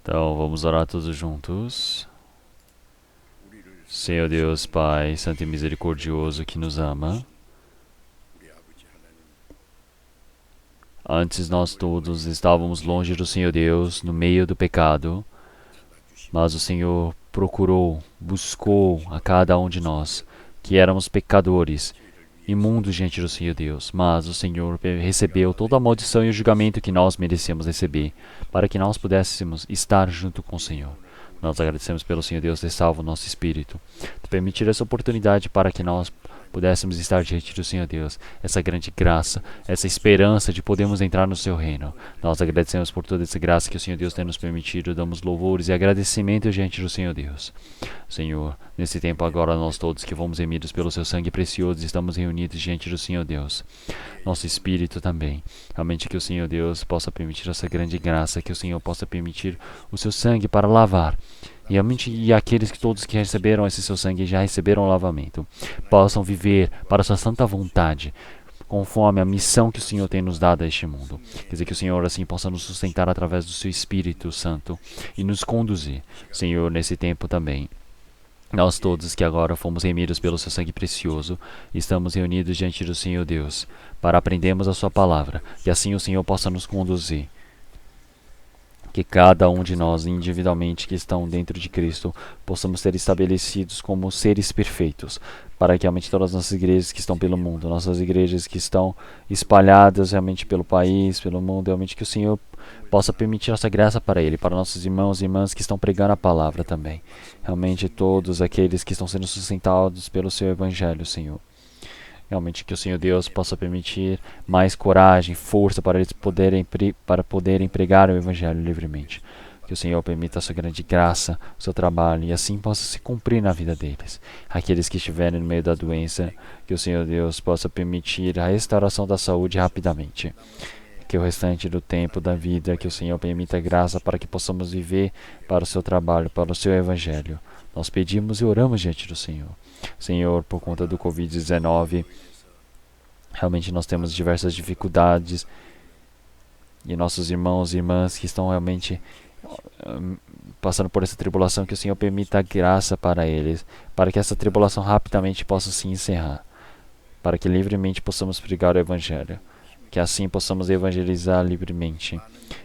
Então, vamos orar todos juntos. Senhor Deus, Pai, Santo e Misericordioso, que nos ama, antes nós todos estávamos longe do Senhor Deus, no meio do pecado, mas o Senhor procurou, buscou a cada um de nós, que éramos pecadores, imundos diante do Senhor Deus, mas o Senhor recebeu toda a maldição e o julgamento que nós merecíamos receber, para que nós pudéssemos estar junto com o Senhor. Nós agradecemos pelo Senhor Deus ter salvo o nosso espírito, de permitir essa oportunidade para que nós pudéssemos estar diante do Senhor Deus, essa grande graça, essa esperança de podermos entrar no seu reino. Nós agradecemos por toda essa graça que o Senhor Deus tem nos permitido, damos louvores e agradecimento diante do Senhor Deus. Senhor, nesse tempo agora nós todos que fomos remidos pelo seu sangue precioso estamos reunidos diante do Senhor Deus. Nosso espírito também. Realmente que o Senhor Deus possa permitir essa grande graça, que o Senhor possa permitir o seu sangue para lavar. E realmente aqueles que todos que receberam esse seu sangue já receberam o lavamento, possam viver para a sua santa vontade, conforme a missão que o Senhor tem nos dado a este mundo. Quer dizer, que o Senhor assim possa nos sustentar através do seu Espírito Santo e nos conduzir, Senhor, nesse tempo também. Nós todos que agora fomos remidos pelo seu sangue precioso, estamos reunidos diante do Senhor Deus, para aprendermos a sua palavra, e assim o Senhor possa nos conduzir. Que cada um de nós, individualmente, que estão dentro de Cristo, possamos ser estabelecidos como seres perfeitos, para que realmente todas as nossas igrejas que estão pelo mundo, nossas igrejas que estão espalhadas realmente pelo país, pelo mundo, realmente que o Senhor possa permitir essa graça para Ele, para nossos irmãos e irmãs que estão pregando a palavra também. Realmente todos aqueles que estão sendo sustentados pelo Seu Evangelho, Senhor. Realmente que o Senhor Deus possa permitir mais coragem, força para eles poderem pregar o Evangelho livremente. Que o Senhor permita a sua grande graça, o seu trabalho, e assim possa se cumprir na vida deles. Aqueles que estiverem no meio da doença, que o Senhor Deus possa permitir a restauração da saúde rapidamente. Que o restante do tempo da vida, que o Senhor permita graça para que possamos viver para o seu trabalho, para o seu Evangelho. Nós pedimos e oramos diante do Senhor. Senhor, por conta do Covid-19, realmente nós temos diversas dificuldades e nossos irmãos e irmãs que estão realmente passando por essa tribulação, que o Senhor permita a graça para eles, para que essa tribulação rapidamente possa se encerrar, para que livremente possamos pregar o Evangelho, que assim possamos evangelizar livremente.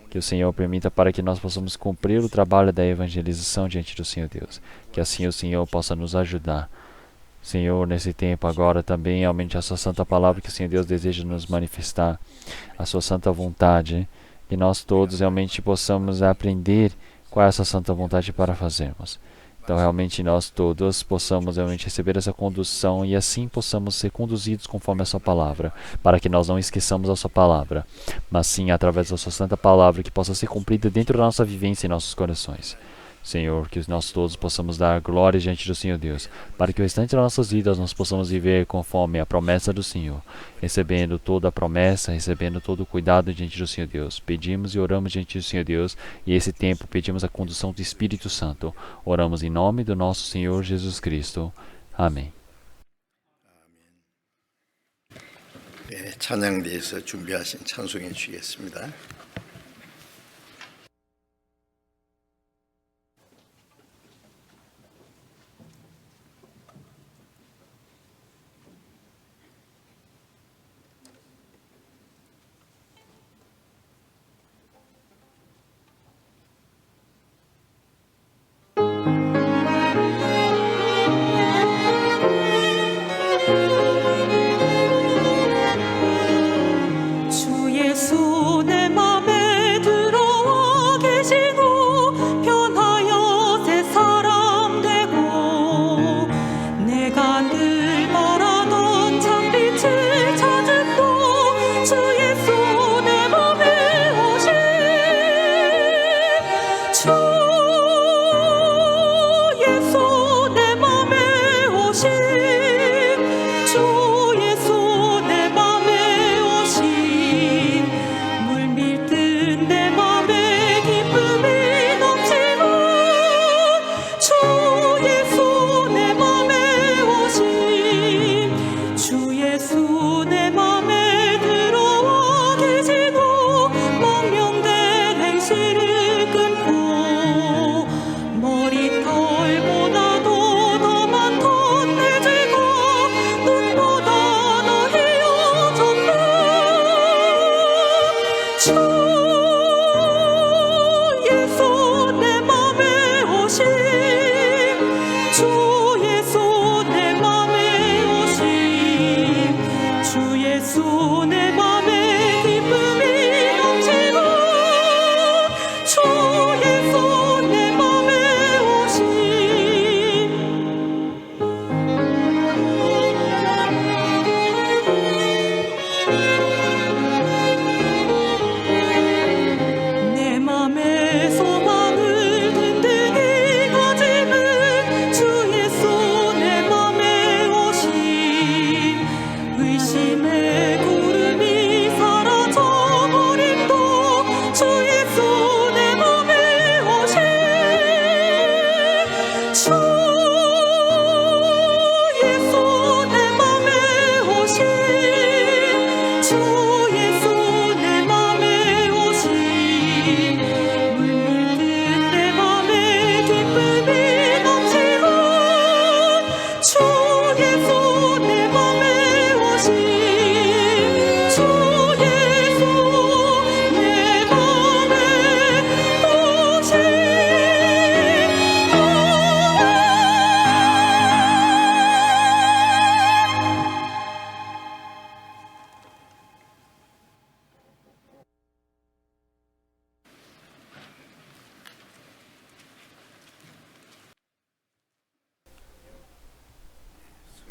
Que o Senhor permita para que nós possamos cumprir o trabalho da evangelização diante do Senhor Deus, que assim o Senhor possa nos ajudar. Senhor, nesse tempo agora também aumente a sua santa palavra, que o Senhor Deus deseja nos manifestar, a sua santa vontade, que nós todos realmente possamos aprender qual é essa santa vontade para fazermos. Então realmente nós todos possamos realmente receber essa condução e assim possamos ser conduzidos conforme a sua palavra, para que nós não esqueçamos a sua palavra, mas sim através da sua santa palavra que possa ser cumprida dentro da nossa vivência em nossos corações. Senhor, que nós todos possamos dar glória diante do Senhor Deus, para que o restante das nossas vidas nós possamos viver conforme a promessa do Senhor, recebendo toda a promessa, recebendo todo o cuidado diante do Senhor Deus. Pedimos e oramos diante do Senhor Deus, e esse tempo pedimos a condução do Espírito Santo. Oramos em nome do nosso Senhor Jesus Cristo. Amém. 찬양대에서 준비하신 찬송해 주시겠습니다. 주 예수 내 맘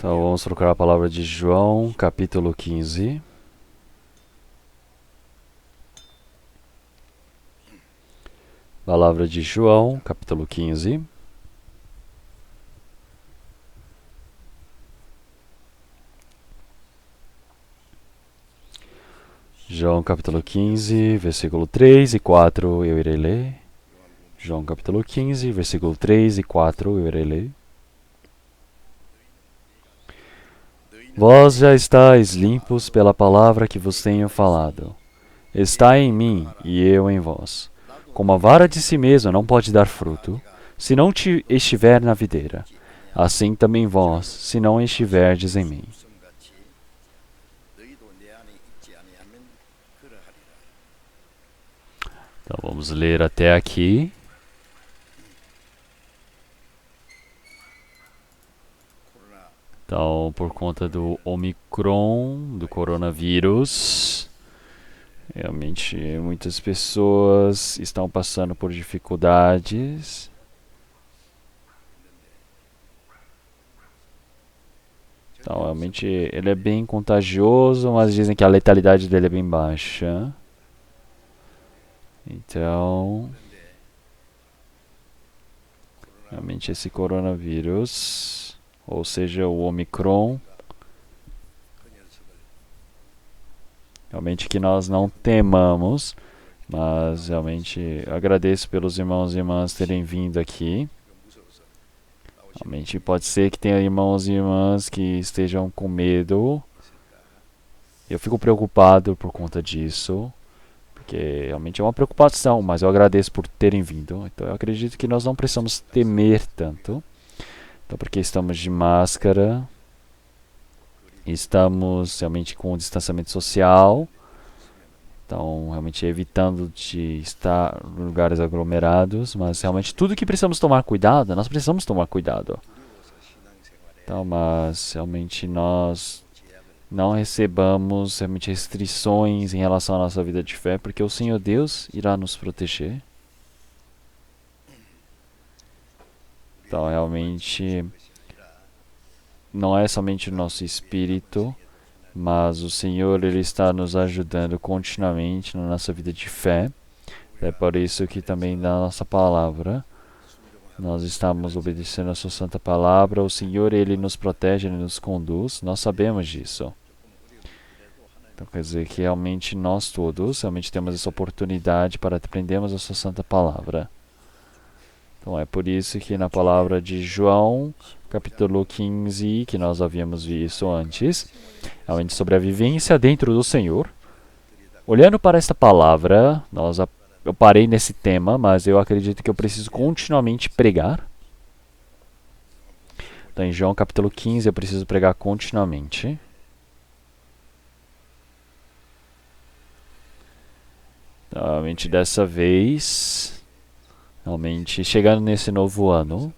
Então vamos procurar a palavra de João, capítulo 15. Palavra de João, capítulo 15. João capítulo 15, versículo 3 e 4 eu irei ler. João capítulo 15, versículo 3 e 4 eu irei ler. Vós já estáis limpos pela palavra que vos tenho falado. Estai em mim e eu em vós. Como a vara de si mesma não pode dar fruto, se não estiver na videira, assim também vós, se não estiverdes em mim. Então vamos ler até aqui. Então, por conta do Omicron, do coronavírus, realmente muitas pessoas estão passando por dificuldades. Então, realmente ele é bem contagioso, mas dizem que a letalidade dele é bem baixa. Então, realmente esse coronavírus, ou seja, o Omicron, realmente que nós não temamos, mas realmente agradeço pelos irmãos e irmãs terem vindo aqui. Realmente pode ser que tenha irmãos e irmãs que estejam com medo. Eu fico preocupado por conta disso, porque realmente é uma preocupação, mas eu agradeço por terem vindo. Então eu acredito que nós não precisamos temer tanto. Então, porque estamos de máscara, estamos realmente com o distanciamento social, então realmente evitando de estar em lugares aglomerados, mas realmente tudo que precisamos tomar cuidado, nós precisamos tomar cuidado. Então, mas realmente nós não recebamos realmente restrições em relação à nossa vida de fé, porque o Senhor Deus irá nos proteger. Então, realmente, não é somente o nosso espírito, mas o Senhor ele está nos ajudando continuamente na nossa vida de fé. É por isso que também na nossa palavra, nós estamos obedecendo a sua santa palavra. O Senhor ele nos protege, ele nos conduz. Nós sabemos disso. Então, quer dizer que realmente nós todos realmente temos essa oportunidade para aprendermos a sua santa palavra. Então é por isso que na palavra de João, capítulo 15, que nós havíamos visto antes, realmente sobre a vivência dentro do Senhor. Olhando para esta palavra, eu parei nesse tema, mas eu acredito que eu preciso continuamente pregar. Então em João capítulo 15 eu preciso pregar continuamente. Então, realmente dessa vez... Realmente, chegando nesse novo ano,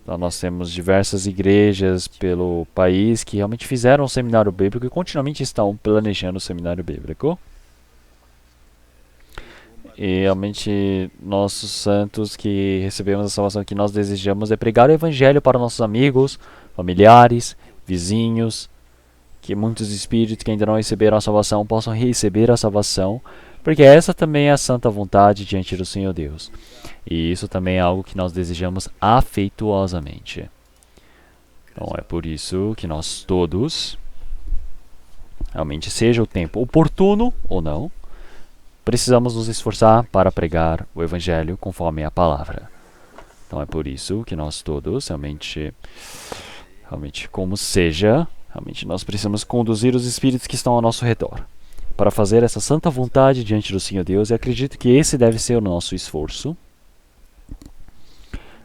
então nós temos diversas igrejas pelo país que realmente fizeram um seminário bíblico e continuamente estão planejando o seminário bíblico. E realmente, nossos santos que recebemos a salvação que nós desejamos é pregar o evangelho para nossos amigos, familiares, vizinhos, que muitos espíritos que ainda não receberam a salvação possam receber a salvação, porque essa também é a santa vontade diante do Senhor Deus. E isso também é algo que nós desejamos afetuosamente. Então é por isso que nós todos, realmente seja o tempo oportuno ou não, precisamos nos esforçar para pregar o Evangelho conforme a palavra. Então é por isso que nós todos, realmente como seja, realmente nós precisamos conduzir os espíritos que estão ao nosso redor para fazer essa santa vontade diante do Senhor Deus, e acredito que esse deve ser o nosso esforço.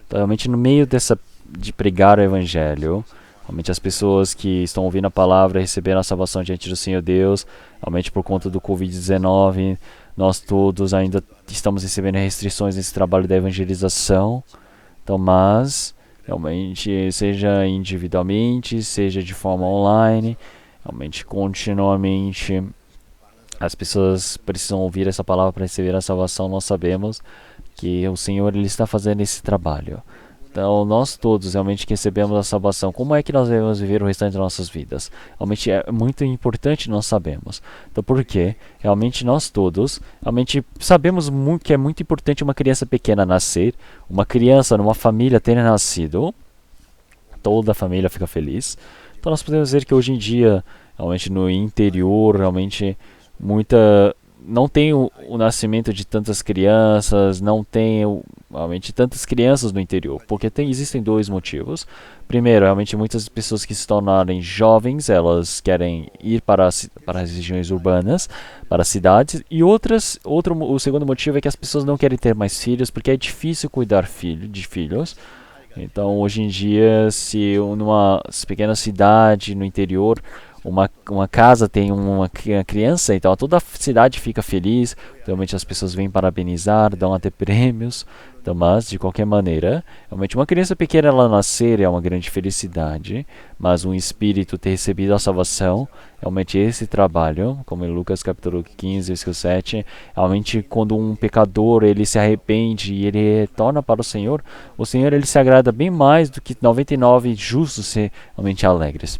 Então, realmente no meio de pregar o Evangelho, realmente as pessoas que estão ouvindo a palavra receberam a salvação diante do Senhor Deus, realmente por conta do Covid-19, nós todos ainda estamos recebendo restrições nesse trabalho da evangelização. Então, mas realmente, seja individualmente, seja de forma online, realmente continuamente as pessoas precisam ouvir essa palavra para receber a salvação. Nós sabemos que o Senhor ele está fazendo esse trabalho. Então, nós todos realmente que recebemos a salvação, como é que nós devemos viver o restante das nossas vidas? Realmente é muito importante nós sabemos. Então, por quê? Realmente nós todos, realmente sabemos muito que é muito importante uma criança pequena nascer, uma criança numa família ter nascido, toda a família fica feliz. Então, nós podemos dizer que hoje em dia, realmente no interior, realmente não tem o nascimento de tantas crianças, não tem realmente tantas crianças no interior, porque existem dois motivos. Primeiro, realmente muitas pessoas que se tornarem jovens, elas querem ir para as regiões urbanas, para as cidades, e o segundo motivo é que as pessoas não querem ter mais filhos, porque é difícil cuidar de filhos. Então, hoje em dia, se numa pequena cidade no interior, uma casa tem uma criança, então toda a cidade fica feliz, realmente as pessoas vêm parabenizar, dão até prêmios. Então, mas, de qualquer maneira, realmente uma criança pequena ela nascer é uma grande felicidade, mas um espírito ter recebido a salvação, realmente esse trabalho, como em Lucas capítulo 15, versículo 7, realmente quando um pecador ele se arrepende e ele retorna para o Senhor ele se agrada bem mais do que 99 justos ser realmente alegres.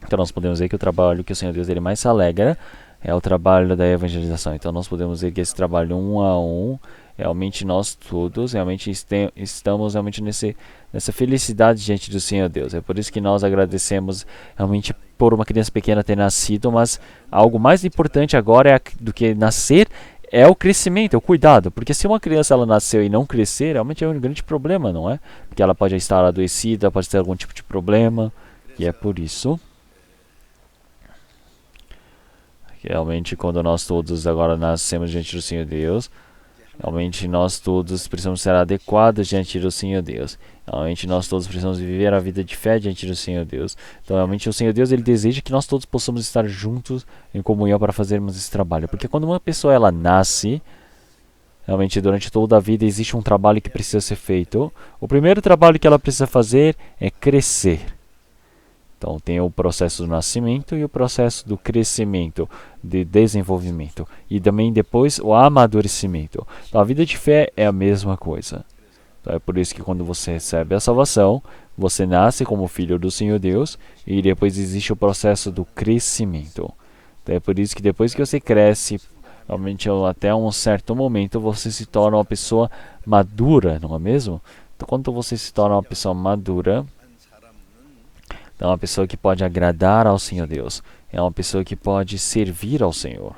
Então nós podemos ver que o trabalho que o Senhor Deus ele mais se alegra é o trabalho da evangelização. Então nós podemos ver que esse trabalho um a um, realmente nós todos realmente estamos realmente nessa felicidade diante do Senhor Deus. É por isso que nós agradecemos realmente por uma criança pequena ter nascido, mas algo mais importante agora do que nascer é o crescimento, é o cuidado. Porque se uma criança ela nasceu e não crescer, realmente é um grande problema, não é? Porque ela pode estar adoecida, pode ter algum tipo de problema, e é por isso realmente quando nós todos agora nascemos diante do Senhor Deus, realmente nós todos precisamos ser adequados diante do Senhor Deus. Realmente nós todos precisamos viver a vida de fé diante do Senhor Deus. Então realmente o Senhor Deus ele deseja que nós todos possamos estar juntos em comunhão para fazermos esse trabalho. Porque quando uma pessoa ela nasce, realmente durante toda a vida existe um trabalho que precisa ser feito. O primeiro trabalho que ela precisa fazer é crescer. Então tem o processo do nascimento e o processo do crescimento, de desenvolvimento. E também depois o amadurecimento. Então a vida de fé é a mesma coisa. Então é por isso que quando você recebe a salvação, você nasce como filho do Senhor Deus e depois existe o processo do crescimento. Então é por isso que depois que você cresce, realmente até um certo momento você se torna uma pessoa madura, não é mesmo? Então quando você se torna uma pessoa madura, então, é uma pessoa que pode agradar ao Senhor Deus. É uma pessoa que pode servir ao Senhor.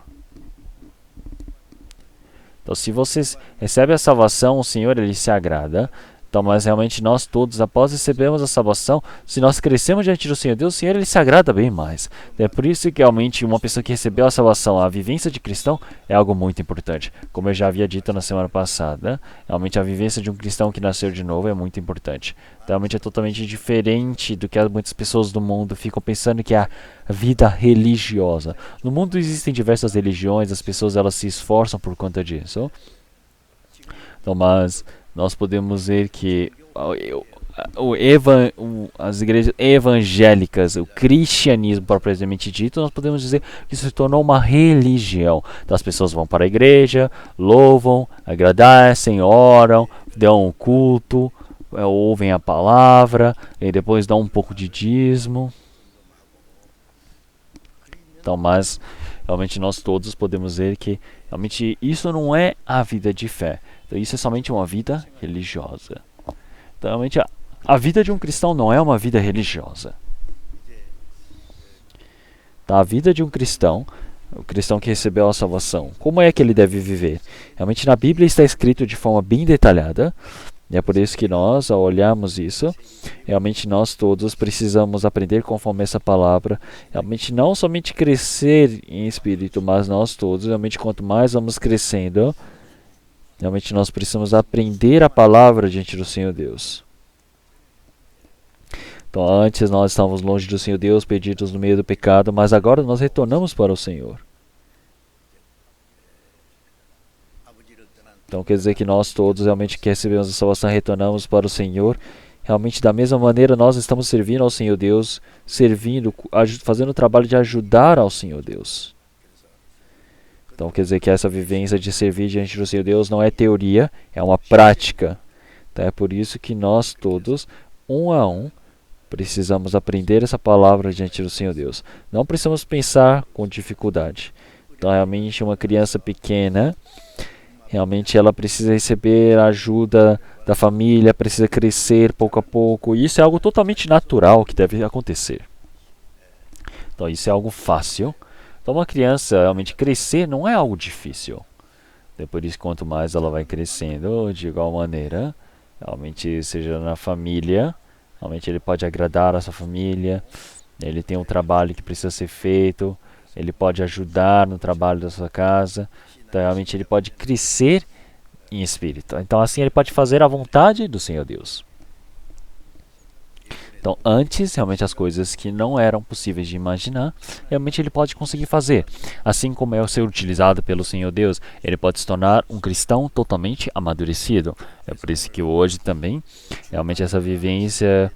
Então, se você recebe a salvação, o Senhor ele se agrada. Então, mas realmente nós todos, após recebermos a salvação, se nós crescemos diante do Senhor Deus, o Senhor ele se agrada bem mais. É por isso que realmente uma pessoa que recebeu a salvação, a vivência de cristão, é algo muito importante. Como eu já havia dito na semana passada, realmente a vivência de um cristão que nasceu de novo é muito importante. Então, realmente é totalmente diferente do que muitas pessoas do mundo ficam pensando que é a vida religiosa. No mundo existem diversas religiões, as pessoas elas se esforçam por conta disso. Então, mas nós podemos ver que as igrejas evangélicas, o cristianismo propriamente dito, nós podemos dizer que se tornou uma religião. Então as pessoas vão para a igreja, louvam, agradecem, oram, dão um culto, ouvem a palavra e depois dão um pouco de dízimo. Então, mas realmente nós todos podemos ver que realmente isso não é a vida de fé. Então, isso é somente uma vida religiosa. Então, realmente a vida de um cristão não é uma vida religiosa. Então, a vida de um cristão, o cristão que recebeu a salvação, como é que ele deve viver? Realmente na Bíblia está escrito de forma bem detalhada. E é por isso que nós, ao olharmos isso, realmente nós todos precisamos aprender conforme essa palavra, realmente não somente crescer em espírito, mas nós todos, realmente quanto mais vamos crescendo, realmente nós precisamos aprender a palavra diante do Senhor Deus. Então antes nós estávamos longe do Senhor Deus, perdidos no meio do pecado, mas agora nós retornamos para o Senhor. Então quer dizer que nós todos realmente que recebemos a salvação retornamos para o Senhor. Realmente da mesma maneira nós estamos servindo ao Senhor Deus, servindo, fazendo o trabalho de ajudar ao Senhor Deus. Então quer dizer que essa vivência de servir diante do Senhor Deus não é teoria, é uma prática. Então é por isso que nós todos, um a um, precisamos aprender essa palavra diante do Senhor Deus. Não precisamos pensar com dificuldade. Então realmente uma criança pequena, realmente ela precisa receber a ajuda da família, precisa crescer pouco a pouco. E isso é algo totalmente natural que deve acontecer. Então isso é algo fácil. Então uma criança realmente crescer não é algo difícil. Por isso quanto mais ela vai crescendo, de igual maneira, realmente seja na família, realmente ele pode agradar a sua família, ele tem um trabalho que precisa ser feito, ele pode ajudar no trabalho da sua casa. Então, realmente, ele pode crescer em espírito. Então, assim, ele pode fazer a vontade do Senhor Deus. Então, antes, realmente, as coisas que não eram possíveis de imaginar, realmente ele pode conseguir fazer. Assim como é ser utilizado pelo Senhor Deus, ele pode se tornar um cristão totalmente amadurecido. É por isso que hoje também, realmente, essa vivência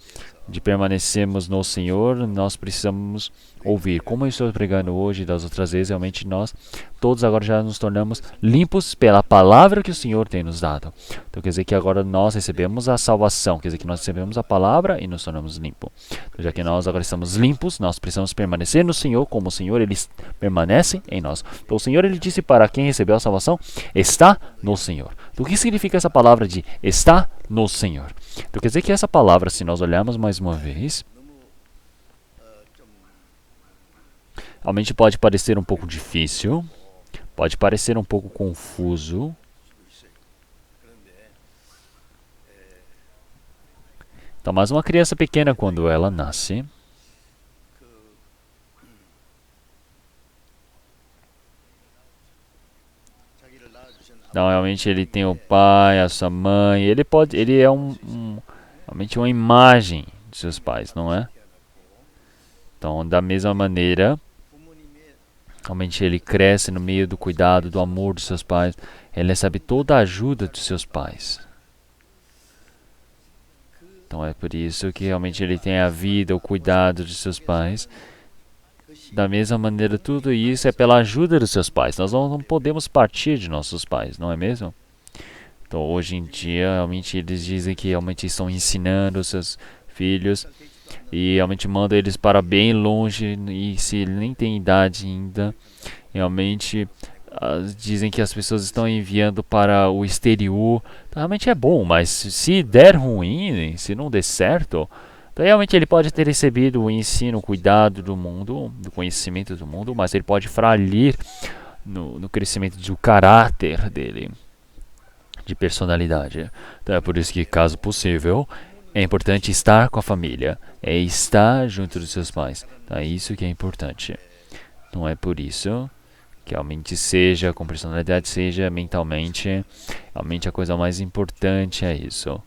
de permanecermos no Senhor, nós precisamos ouvir. Como eu estou pregando hoje e das outras vezes, realmente nós todos agora já nos tornamos limpos pela palavra que o Senhor tem nos dado. Então quer dizer que agora nós recebemos a salvação, quer dizer que nós recebemos a palavra e nos tornamos limpos. Então, já que nós agora estamos limpos, nós precisamos permanecer no Senhor, como o Senhor ele permanece em nós. Então o Senhor ele disse para quem recebeu a salvação, está no Senhor. Então, o que significa essa palavra de está no Senhor? Então quer dizer que essa palavra, se nós olharmos mais uma vez, realmente pode parecer um pouco difícil, pode parecer um pouco confuso. Então, mas uma criança pequena, quando ela nasce, então, realmente ele tem o pai, a sua mãe, ele é realmente uma imagem de seus pais, não é? Então, da mesma maneira, realmente ele cresce no meio do cuidado, do amor dos seus pais, ele recebe toda a ajuda dos seus pais. Então é por isso que realmente ele tem a vida, o cuidado de seus pais. Da mesma maneira, tudo isso é pela ajuda dos seus pais. Nós não podemos partir de nossos pais, não é mesmo? Então, hoje em dia, realmente eles dizem que realmente estão ensinando os seus filhos e realmente mandam eles para bem longe e se nem tem idade ainda, realmente dizem que as pessoas estão enviando para o exterior. Então, realmente é bom, mas se der ruim, se não der certo, então, realmente ele pode ter recebido o ensino, o cuidado do mundo, do conhecimento do mundo, mas ele pode falir no crescimento do caráter dele, de personalidade. Então é por isso que, caso possível, é importante estar com a família, é estar junto dos seus pais. Então é isso que é importante. Não é por isso que realmente seja com personalidade, seja mentalmente, realmente a coisa mais importante é isso.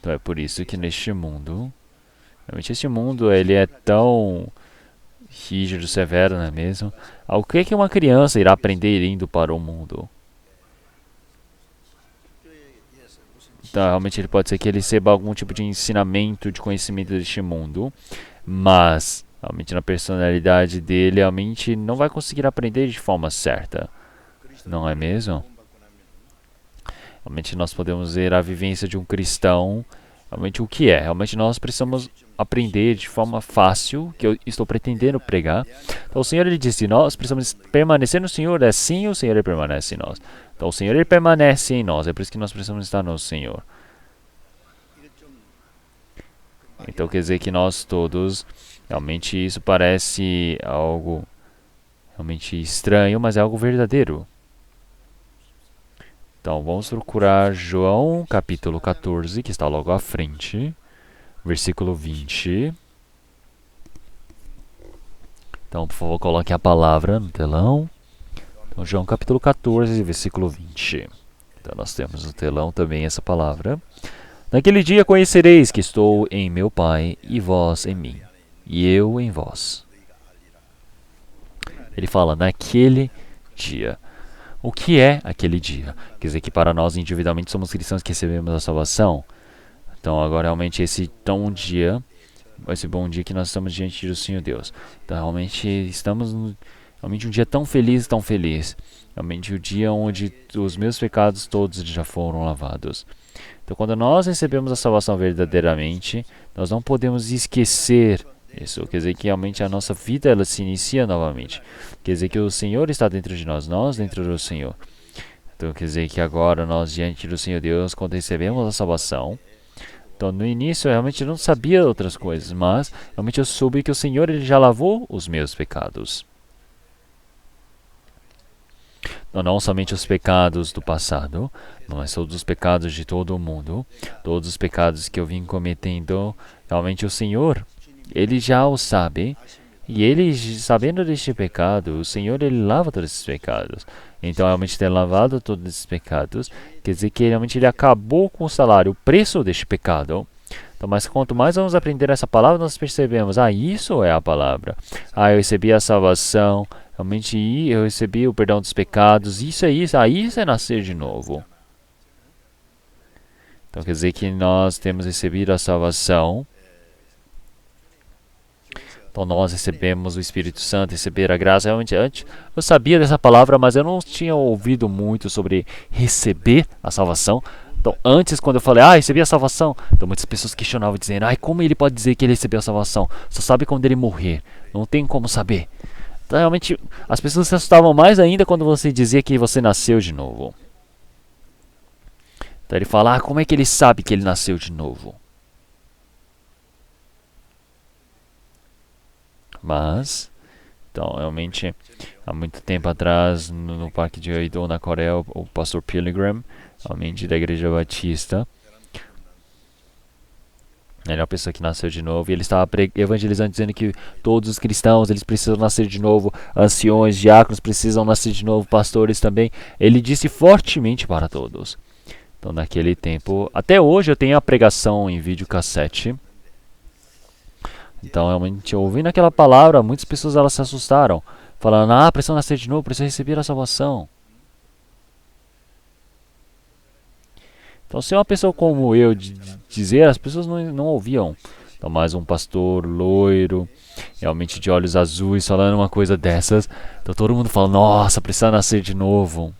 Então é por isso que neste mundo, realmente este mundo ele é tão rígido, severo, não é mesmo? O que é que uma criança irá aprender indo para o mundo? Então realmente ele pode ser que ele receba algum tipo de ensinamento, de conhecimento deste mundo, mas realmente na personalidade dele realmente não vai conseguir aprender de forma certa, não é mesmo? Realmente nós podemos ver a vivência de um cristão, realmente o que é. Realmente nós precisamos aprender de forma fácil, que eu estou pretendendo pregar. Então o Senhor ele disse, nós precisamos permanecer no Senhor, assim o Senhor ele permanece em nós. Então o Senhor ele permanece em nós, é por isso que nós precisamos estar no Senhor. Então quer dizer que nós todos, realmente isso parece algo realmente estranho, mas é algo verdadeiro. Então, vamos procurar João capítulo 14, que está logo à frente, versículo 20. Então, por favor, coloque a palavra no telão. Então, João capítulo 14, versículo 20. Então, nós temos no telão também essa palavra. Naquele dia conhecereis que estou em meu Pai, e vós em mim, e eu em vós. Ele fala, naquele dia. O que é aquele dia? Quer dizer que para nós individualmente somos cristãos que recebemos a salvação. Então agora realmente esse bom dia que nós estamos diante do Senhor Deus. Então realmente estamos realmente um dia tão feliz. Realmente o dia onde os meus pecados todos já foram lavados. Então quando nós recebemos a salvação verdadeiramente, nós não podemos esquecer isso. Quer dizer que realmente a nossa vida ela se inicia novamente. Quer dizer que o Senhor está dentro de nós dentro do Senhor. Então quer dizer que agora nós diante do Senhor Deus, quando recebemos a salvação, então no início eu realmente não sabia outras coisas, mas realmente eu soube que o Senhor ele já lavou os meus pecados. Então, não somente os pecados do passado, mas todos os pecados de todo o mundo, todos os pecados que eu vim cometendo, realmente o Senhor ele já o sabe, e ele, sabendo deste pecado, o Senhor, ele lava todos esses pecados. Então, realmente, ter lavado todos esses pecados, quer dizer que realmente ele acabou com o salário, o preço deste pecado. Então, mas quanto mais vamos aprender essa palavra, nós percebemos, isso é a palavra. Eu recebi a salvação, realmente eu recebi o perdão dos pecados, isso é nascer de novo. Então, quer dizer que nós temos recebido a salvação. Então nós recebemos o Espírito Santo, receber a graça. Realmente, antes eu sabia dessa palavra, mas eu não tinha ouvido muito sobre receber a salvação. Então antes, quando eu falei, recebi a salvação, então muitas pessoas questionavam, dizendo, como ele pode dizer que ele recebeu a salvação? Só sabe quando ele morrer, não tem como saber. Então realmente, as pessoas se assustavam mais ainda quando você dizia que você nasceu de novo. Então ele fala, como é que ele sabe que ele nasceu de novo? Mas, então, realmente, há muito tempo atrás, no Parque de Oido, na Coreia, o pastor Pilgrim, realmente da Igreja Batista, ele é uma pessoa que nasceu de novo, e ele estava evangelizando, dizendo que todos os cristãos, eles precisam nascer de novo, anciões, diáconos precisam nascer de novo, pastores também. Ele disse fortemente para todos. Então, naquele tempo, até hoje eu tenho a pregação em videocassete. Então, realmente, ouvindo aquela palavra, muitas pessoas elas se assustaram, falando, precisa nascer de novo, precisa receber a salvação. Então, se uma pessoa como eu dizer, as pessoas não ouviam. Então, mais um pastor loiro, realmente de olhos azuis, falando uma coisa dessas. Então, todo mundo fala, nossa, precisa nascer de novo.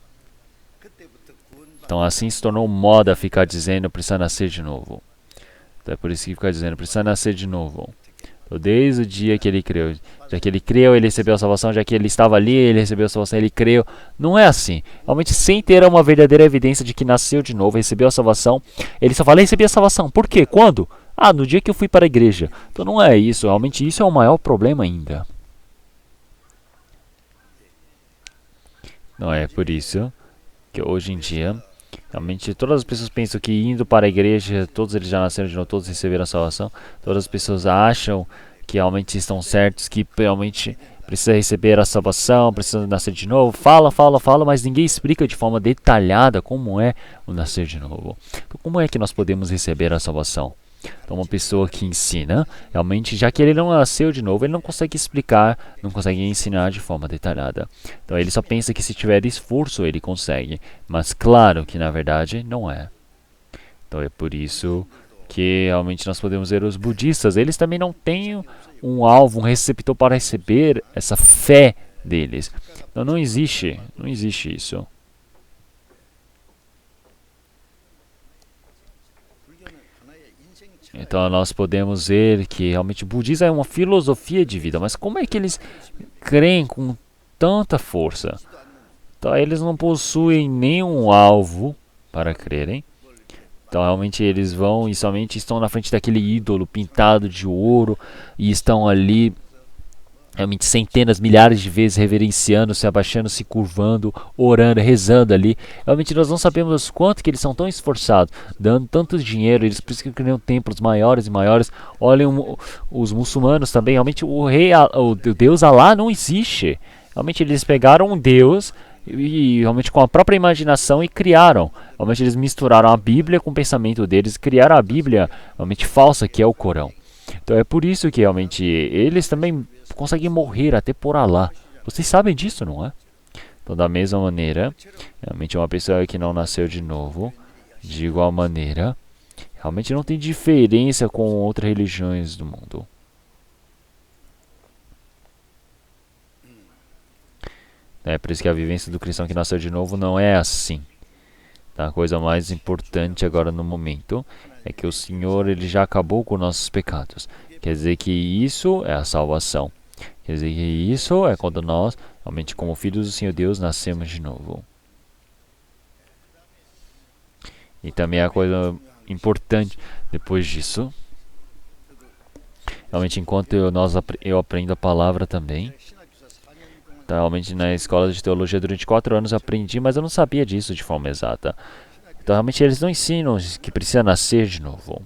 Então, assim se tornou moda ficar dizendo, precisa nascer de novo. Então, é por isso que fica dizendo, precisa nascer de novo. Desde o dia que ele creu. Já que ele creu, ele recebeu a salvação. Já que ele estava ali, ele recebeu a salvação, ele creu. Não é assim. Realmente, sem ter uma verdadeira evidência de que nasceu de novo, recebeu a salvação, ele só fala, recebi a salvação. Por quê? Quando? No dia que eu fui para a igreja. Então não é isso. Realmente, isso é o maior problema ainda. Não é por isso que hoje em dia, realmente, todas as pessoas pensam que indo para a igreja, todos eles já nasceram de novo, todos receberam a salvação. Todas as pessoas acham que realmente estão certos, que realmente precisa receber a salvação, precisa nascer de novo. Fala, mas ninguém explica de forma detalhada como é o nascer de novo. Então, como é que nós podemos receber a salvação? Então, uma pessoa que ensina, realmente, já que ele não nasceu de novo, ele não consegue explicar, não consegue ensinar de forma detalhada. Então, ele só pensa que se tiver esforço, ele consegue. Mas, claro que, na verdade, não é. Então, é por isso que, realmente, nós podemos ver os budistas. Eles também não têm um alvo, um receptor para receber essa fé deles. Então, não existe isso. Então nós podemos ver que realmente o budismo é uma filosofia de vida, mas como é que eles creem com tanta força? Então eles não possuem nenhum alvo para crerem. Então realmente eles vão e somente estão na frente daquele ídolo pintado de ouro e estão ali realmente centenas, milhares de vezes reverenciando, se abaixando, se curvando, orando, rezando ali. Realmente nós não sabemos quanto que eles são tão esforçados, dando tanto dinheiro, eles precisam criar templos maiores e maiores. Olhem os muçulmanos também, realmente o Deus Alá não existe. Realmente eles pegaram um Deus e realmente com a própria imaginação e criaram. Realmente eles misturaram a Bíblia com o pensamento deles e criaram a Bíblia realmente falsa, que é o Corão. Então é por isso que realmente eles também conseguem morrer até por Alá. Vocês sabem disso, não é? Então, da mesma maneira, realmente uma pessoa que não nasceu de novo, de igual maneira, realmente não tem diferença com outras religiões do mundo. É por isso que a vivência do cristão que nasceu de novo não é assim. A coisa mais importante agora no momento é que o Senhor ele já acabou com nossos pecados. Quer dizer que isso é a salvação. Quer dizer que isso é quando nós, realmente como filhos do Senhor Deus, nascemos de novo. E também a coisa importante depois disso, realmente enquanto eu aprendo a palavra também, então, realmente na escola de teologia durante 4 anos eu aprendi, mas eu não sabia disso de forma exata. Então realmente eles não ensinam que precisa nascer de novo.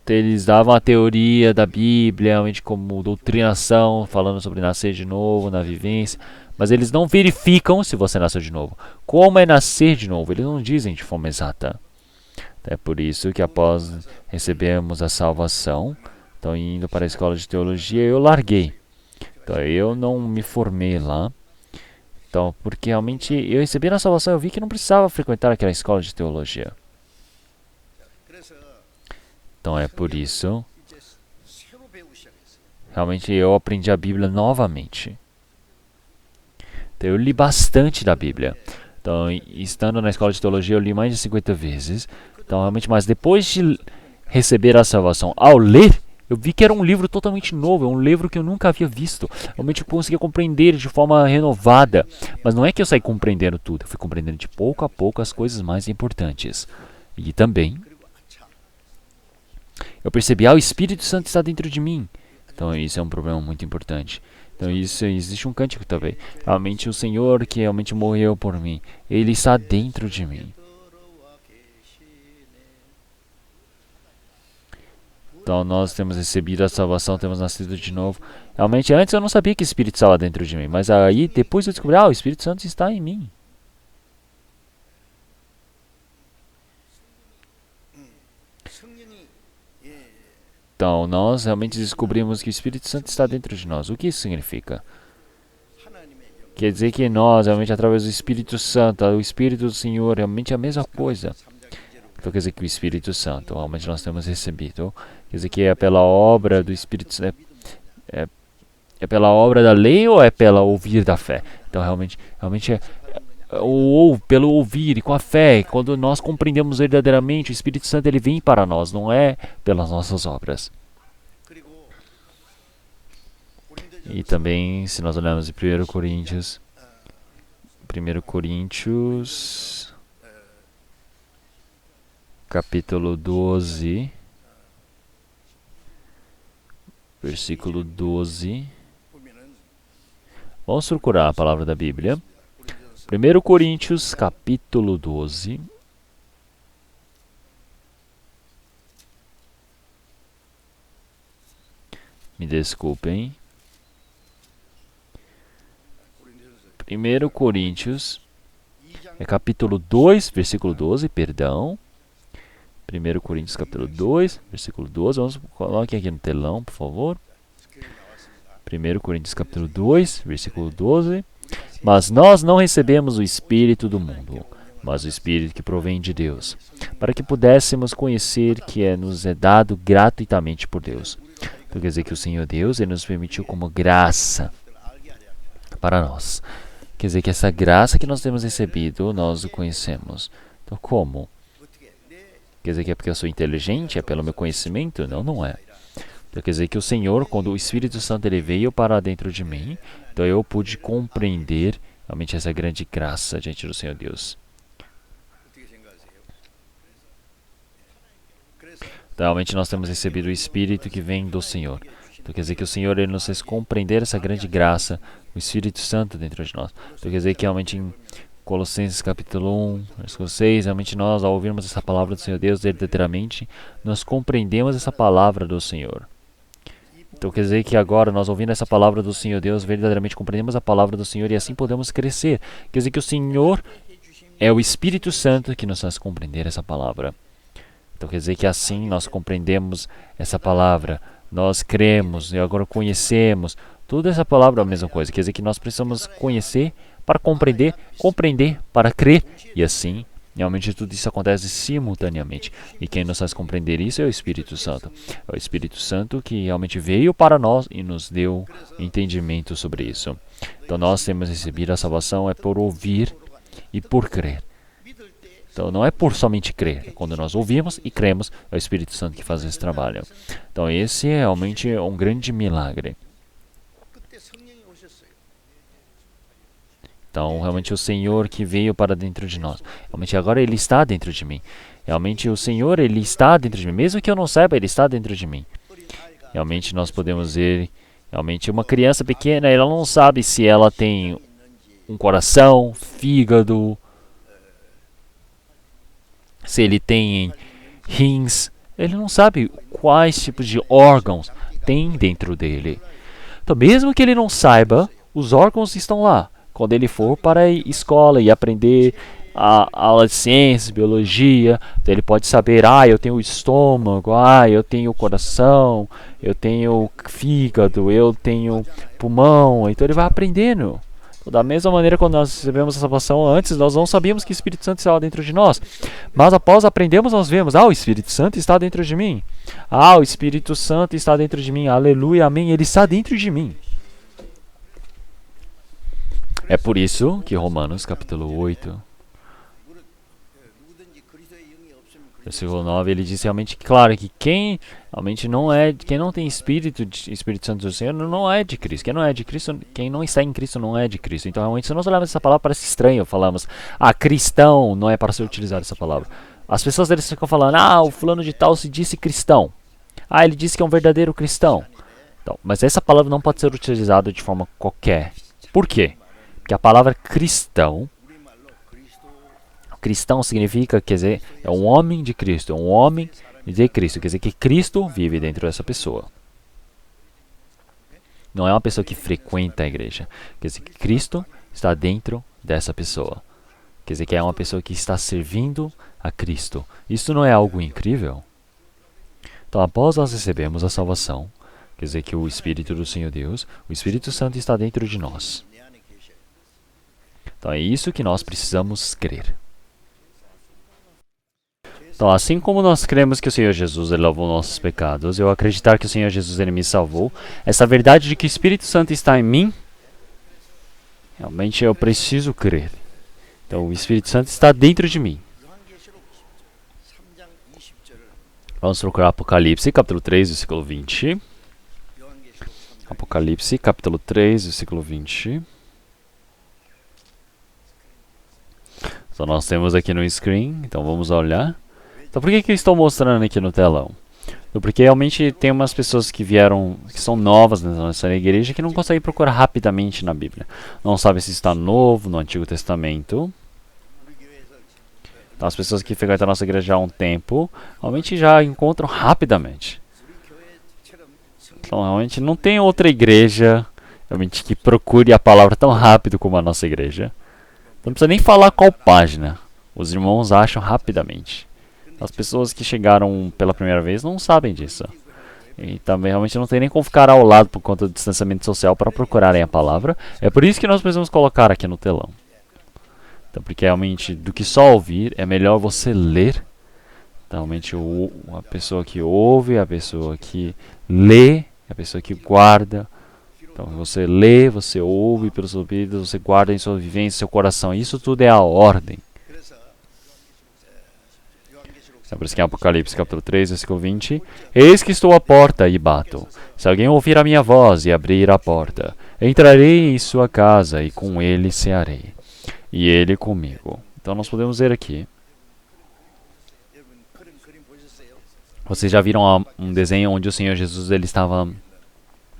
Eles davam a teoria da Bíblia, realmente como doutrinação, falando sobre nascer de novo, na vivência, mas eles não verificam se você nasceu de novo. Como é nascer de novo? Eles não dizem de forma exata. É por isso que após recebermos a salvação, então indo para a escola de teologia, eu larguei. Então eu não me formei lá. Então, porque realmente eu recebi a salvação, eu vi que não precisava frequentar aquela escola de teologia. Então é por isso, realmente eu aprendi a Bíblia novamente. Então eu li bastante da Bíblia. Então, estando na escola de teologia, eu li mais de 50 vezes. Então, realmente, mas depois de receber a salvação, ao ler, eu vi que era um livro totalmente novo, é um livro que eu nunca havia visto. Realmente eu conseguia compreender de forma renovada. Mas não é que eu saí compreendendo tudo, eu fui compreendendo de pouco a pouco as coisas mais importantes. E também, eu percebi, o Espírito Santo está dentro de mim. Então isso é um problema muito importante. Então isso existe um cântico também. Realmente o Senhor que realmente morreu por mim, Ele está dentro de mim. Então nós temos recebido a salvação, temos nascido de novo. Realmente antes eu não sabia que o Espírito estava dentro de mim, mas aí depois eu descobri, o Espírito Santo está em mim. Então nós realmente descobrimos que o Espírito Santo está dentro de nós. O que isso significa? Quer dizer que nós, realmente através do Espírito Santo, o Espírito do Senhor, realmente é a mesma coisa. Então quer dizer que o Espírito Santo, realmente nós temos recebido. Quer dizer que é pela obra do Espírito Santo. É pela obra da lei ou é pela ouvir da fé? Então realmente ou pelo ouvir e com a fé, quando nós compreendemos verdadeiramente, o Espírito Santo ele vem para nós, não é pelas nossas obras. E também, se nós olharmos em 1 Coríntios, capítulo 12, versículo 12. Vamos procurar a palavra da Bíblia. 1 Coríntios, capítulo 12. Me desculpem. 1 Coríntios, capítulo 2, versículo 12, perdão. 1 Coríntios, capítulo 2, versículo 12. Vamos colocar aqui no telão, por favor. 1 Coríntios, capítulo 2, versículo 12. Mas nós não recebemos o Espírito do mundo, mas o Espírito que provém de Deus, para que pudéssemos conhecer que nos é dado gratuitamente por Deus. Então quer dizer que o Senhor Deus ele nos permitiu como graça para nós. Quer dizer que essa graça que nós temos recebido, nós o conhecemos. Então como? Quer dizer que é porque eu sou inteligente? É pelo meu conhecimento? Não, não é. Então, quer dizer que o Senhor, quando o Espírito Santo ele veio para dentro de mim, então eu pude compreender realmente essa grande graça diante do Senhor Deus. Então, realmente nós temos recebido o Espírito que vem do Senhor. Então quer dizer que o Senhor ele nos fez compreender essa grande graça, o Espírito Santo dentro de nós. Então quer dizer que realmente em Colossenses capítulo 1, versículo 6, realmente nós, ao ouvirmos essa palavra do Senhor Deus verdadeiramente, nós compreendemos essa palavra do Senhor. Então quer dizer que agora, nós ouvindo essa palavra do Senhor Deus, verdadeiramente compreendemos a palavra do Senhor e assim podemos crescer. Quer dizer que o Senhor é o Espírito Santo que nos faz compreender essa palavra. Então quer dizer que assim nós compreendemos essa palavra, nós cremos e agora conhecemos. Toda essa palavra é a mesma coisa. Quer dizer que nós precisamos conhecer para compreender, compreender para crer. E assim, realmente tudo isso acontece simultaneamente. E quem nos faz compreender isso é o Espírito Santo. É o Espírito Santo que realmente veio para nós e nos deu entendimento sobre isso. Então nós temos recebido a salvação é por ouvir e por crer. Então não é por somente crer. É quando nós ouvimos e cremos, é o Espírito Santo que faz esse trabalho. Então esse é realmente um grande milagre. Então, realmente o Senhor que veio para dentro de nós. Realmente agora Ele está dentro de mim. Realmente o Senhor, Ele está dentro de mim. Mesmo que eu não saiba, Ele está dentro de mim. Realmente nós podemos ver, realmente uma criança pequena, ela não sabe se ela tem um coração, fígado, se ele tem rins. Ele não sabe quais tipos de órgãos tem dentro dele. Então, mesmo que ele não saiba, os órgãos estão lá. Quando ele for para a escola e aprender a aula de ciências, biologia, então ele pode saber, eu tenho o estômago, eu tenho o coração, eu tenho fígado, eu tenho pulmão, então ele vai aprendendo. Então, da mesma maneira, quando nós recebemos a salvação antes, nós não sabíamos que o Espírito Santo estava dentro de nós, mas após aprendemos, nós vemos, o Espírito Santo está dentro de mim, o Espírito Santo está dentro de mim, aleluia, amém, ele está dentro de mim. É por isso que Romanos capítulo 8, versículo 9, ele diz realmente claro que quem realmente quem não tem Espírito Santo do Senhor não é de Cristo. Quem não é de Cristo, quem não está em Cristo não é de Cristo. Então realmente se nós olharmos essa palavra parece estranho, falamos, cristão não é para ser utilizada essa palavra. As pessoas eles ficam falando, o fulano de tal se disse cristão. Ele disse que é um verdadeiro cristão. Então, mas essa palavra não pode ser utilizada de forma qualquer. Por quê? Porque a palavra cristão significa, quer dizer, é um homem de Cristo, é um homem de Cristo, quer dizer que Cristo vive dentro dessa pessoa. Não é uma pessoa que frequenta a igreja, quer dizer que Cristo está dentro dessa pessoa. Quer dizer que é uma pessoa que está servindo a Cristo. Isso não é algo incrível? Então, após nós recebemos a salvação, quer dizer que o Espírito do Senhor Deus, o Espírito Santo está dentro de nós. Então é isso que nós precisamos crer. Então, assim como nós cremos que o Senhor Jesus ele lavou nossos pecados, eu acreditar que o Senhor Jesus ele me salvou, essa verdade de que o Espírito Santo está em mim, realmente eu preciso crer. Então o Espírito Santo está dentro de mim. Vamos procurar Apocalipse, capítulo 3, versículo 20. Apocalipse, capítulo 3, versículo 20. Então nós temos aqui no screen, então vamos olhar. Então por que eu estou mostrando aqui no telão? Então, porque realmente tem umas pessoas que vieram, que são novas nessa igreja, que não conseguem procurar rapidamente na Bíblia. Não sabem se está novo, no Antigo Testamento. Então as pessoas que frequentam a nossa igreja há um tempo, realmente já encontram rapidamente. Então realmente não tem outra igreja realmente que procure a palavra tão rápido como a nossa igreja. Não precisa nem falar qual página. Os irmãos acham rapidamente. As pessoas que chegaram pela primeira vez não sabem disso. E também realmente não tem nem como ficar ao lado por conta do distanciamento social para procurarem a palavra. É por isso que nós precisamos colocar aqui no telão. Então, porque realmente do que só ouvir, é melhor você ler. Então, realmente a pessoa que ouve, a pessoa que lê, a pessoa que guarda. Então você lê, você ouve pelos ouvidos, você guarda em sua vivência, seu coração. Isso tudo é a ordem. É por isso que em Apocalipse capítulo 3, versículo 20. Eis que estou à porta e bato. Se alguém ouvir a minha voz e abrir a porta, entrarei em sua casa e com ele cearei. E ele comigo. Então nós podemos ver aqui. Vocês já viram um desenho onde o Senhor Jesus ele estava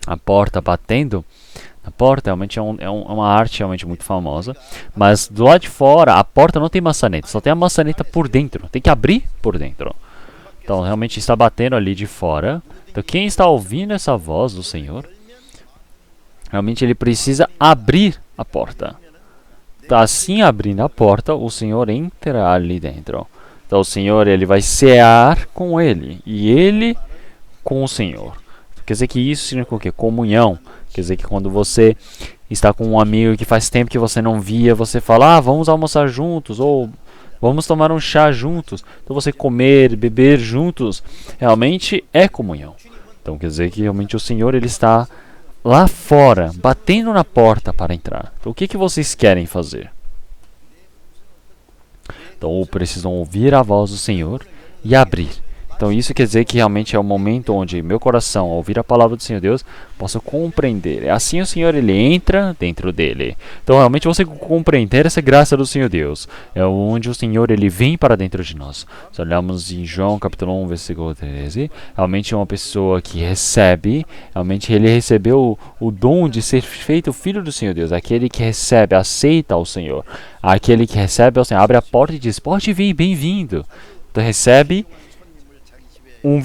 à porta batendo? A porta realmente é uma arte realmente muito famosa, mas do lado de fora a porta não tem maçaneta, só tem a maçaneta por dentro, tem que abrir por dentro. Então realmente está batendo ali de fora. Então quem está ouvindo essa voz do Senhor, realmente ele precisa abrir a porta. Então, assim abrindo a porta, o Senhor entra ali dentro. Então o Senhor ele vai cear com ele e ele com o Senhor. Quer dizer que isso significa o quê? Comunhão. Quer dizer que quando você está com um amigo que faz tempo que você não via, você fala, vamos almoçar juntos, ou vamos tomar um chá juntos. Então você comer, beber juntos, realmente é comunhão. Então quer dizer que realmente o Senhor ele está lá fora, batendo na porta para entrar. Então o que vocês querem fazer? Então precisam ouvir a voz do Senhor e abrir. Então isso quer dizer que realmente é o momento onde meu coração, ao ouvir a palavra do Senhor Deus, possa compreender. Assim o Senhor ele entra dentro dele. Então realmente você compreender essa graça do Senhor Deus. É onde o Senhor ele vem para dentro de nós. Se olharmos em João capítulo 1, versículo 13, realmente é uma pessoa que recebe, realmente ele recebeu o dom de ser feito filho do Senhor Deus. Aquele que recebe, aceita ao Senhor. Aquele que recebe ao Senhor, abre a porta e diz, pode vir, bem-vindo. Então recebe um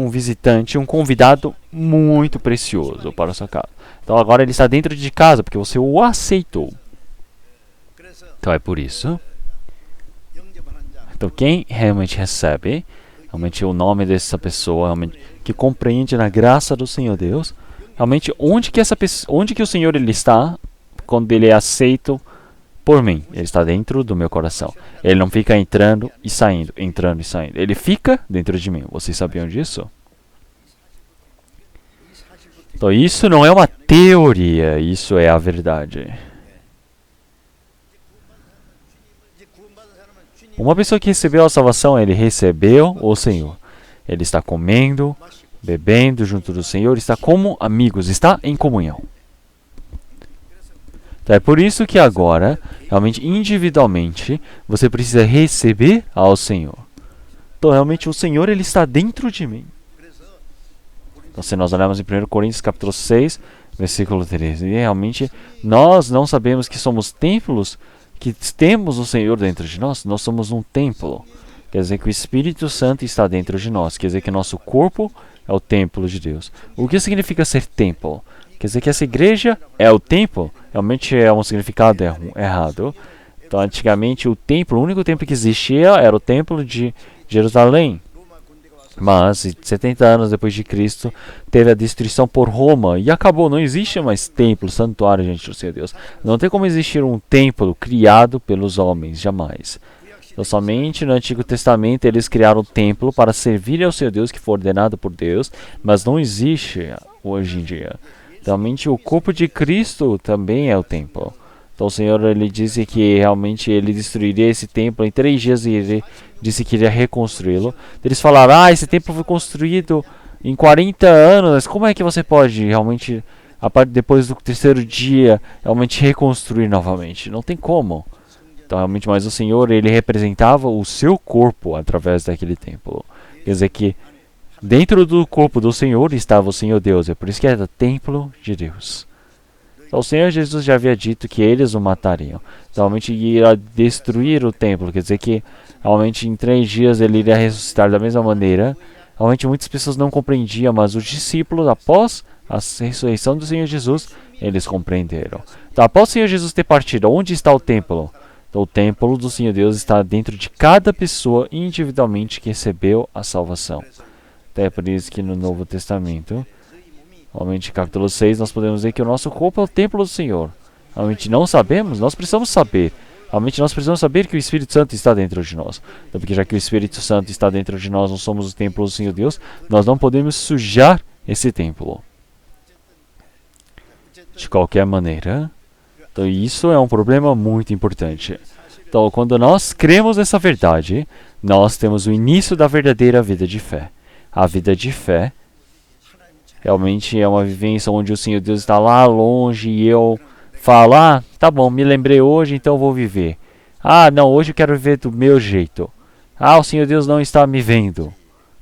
visitante, um convidado muito precioso para a sua casa. Então agora ele está dentro de casa porque você o aceitou. Então é por isso. Então quem realmente recebe, realmente o nome dessa pessoa, realmente, que compreende na graça do Senhor Deus, realmente onde que o Senhor ele está quando ele é aceito por mim, ele está dentro do meu coração. Ele não fica entrando e saindo, entrando e saindo. Ele fica dentro de mim. Vocês sabiam disso? Então isso não é uma teoria, isso é a verdade. Uma pessoa que recebeu a salvação, ele recebeu o Senhor. Ele está comendo, bebendo junto do Senhor, está como amigos, está em comunhão. Então, é por isso que agora, realmente individualmente, você precisa receber ao Senhor. Então realmente o Senhor ele está dentro de mim. Então se nós olharmos em 1 Coríntios capítulo 6, versículo 13, e realmente nós não sabemos que somos templos, que temos o Senhor dentro de nós, nós somos um templo. Quer dizer que o Espírito Santo está dentro de nós, quer dizer que nosso corpo é o templo de Deus. O que significa ser templo? Quer dizer que essa igreja é o templo? Realmente é um significado errado. Então, antigamente, o único templo que existia era o templo de Jerusalém. Mas, 70 anos depois de Cristo, teve a destruição por Roma e acabou. Não existe mais templo, santuário diante do Senhor Deus. Não tem como existir um templo criado pelos homens, jamais. Então, somente no Antigo Testamento eles criaram o templo para servir ao Senhor Deus, que foi ordenado por Deus, mas não existe hoje em dia. Realmente o corpo de Cristo também é o templo. Então o Senhor ele disse que realmente ele destruiria esse templo em 3 dias e ele disse que iria reconstruí-lo. Eles falaram, esse templo foi construído em 40 anos, mas como é que você pode realmente, depois do 3º dia, realmente reconstruir novamente? Não tem como. Então realmente, mas o Senhor ele representava o seu corpo através daquele templo. Quer dizer que dentro do corpo do Senhor estava o Senhor Deus. É por isso que era o templo de Deus. Então, o Senhor Jesus já havia dito que eles o matariam. Então, realmente ia destruir o templo. Quer dizer que realmente em 3 dias ele iria ressuscitar da mesma maneira. Realmente muitas pessoas não compreendiam, mas os discípulos, após a ressurreição do Senhor Jesus, eles compreenderam. Então, após o Senhor Jesus ter partido, onde está o templo? Então, o templo do Senhor Deus está dentro de cada pessoa individualmente que recebeu a salvação. Até por isso que no Novo Testamento, realmente capítulo 6, nós podemos ver que o nosso corpo é o templo do Senhor. Realmente não sabemos, nós precisamos saber. Realmente nós precisamos saber que o Espírito Santo está dentro de nós. Então, porque já que o Espírito Santo está dentro de nós, nós somos o templo do Senhor Deus, nós não podemos sujar esse templo. De qualquer maneira, então isso é um problema muito importante. Então, quando nós cremos nessa verdade, nós temos o início da verdadeira vida de fé. A vida de fé realmente é uma vivência onde o Senhor Deus está lá longe e eu falo, tá bom, me lembrei hoje, então eu vou viver. Não, hoje eu quero viver do meu jeito. O Senhor Deus não está me vendo.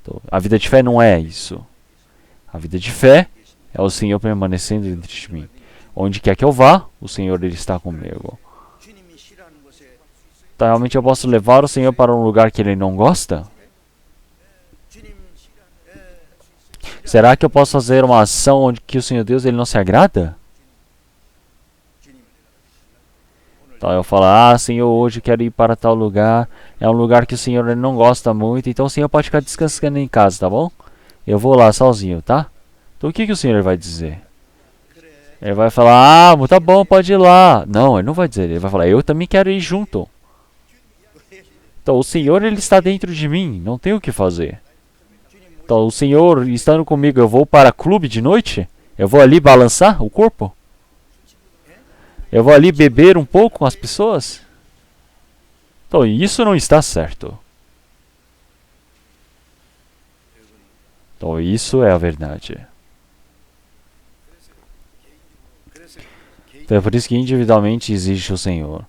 Então, a vida de fé não é isso. A vida de fé é o Senhor permanecendo dentro de mim. Onde quer que eu vá, o Senhor ele está comigo. Então, realmente eu posso levar o Senhor para um lugar que ele não gosta? Será que eu posso fazer uma ação onde que o Senhor Deus ele não se agrada? Então eu falo, Senhor, hoje eu quero ir para tal lugar. É um lugar que o Senhor ele não gosta muito. Então o Senhor pode ficar descansando em casa, tá bom? Eu vou lá sozinho, tá? Então o que o Senhor vai dizer? Ele vai falar, tá bom, pode ir lá. Não, ele não vai dizer. Ele vai falar, eu também quero ir junto. Então o Senhor ele está dentro de mim. Não tem o que fazer. Então o Senhor estando comigo, eu vou para clube de noite? Eu vou ali balançar o corpo? Eu vou ali beber um pouco com as pessoas? Então, isso não está certo. Então, isso é a verdade. Então, é por isso que individualmente existe o Senhor.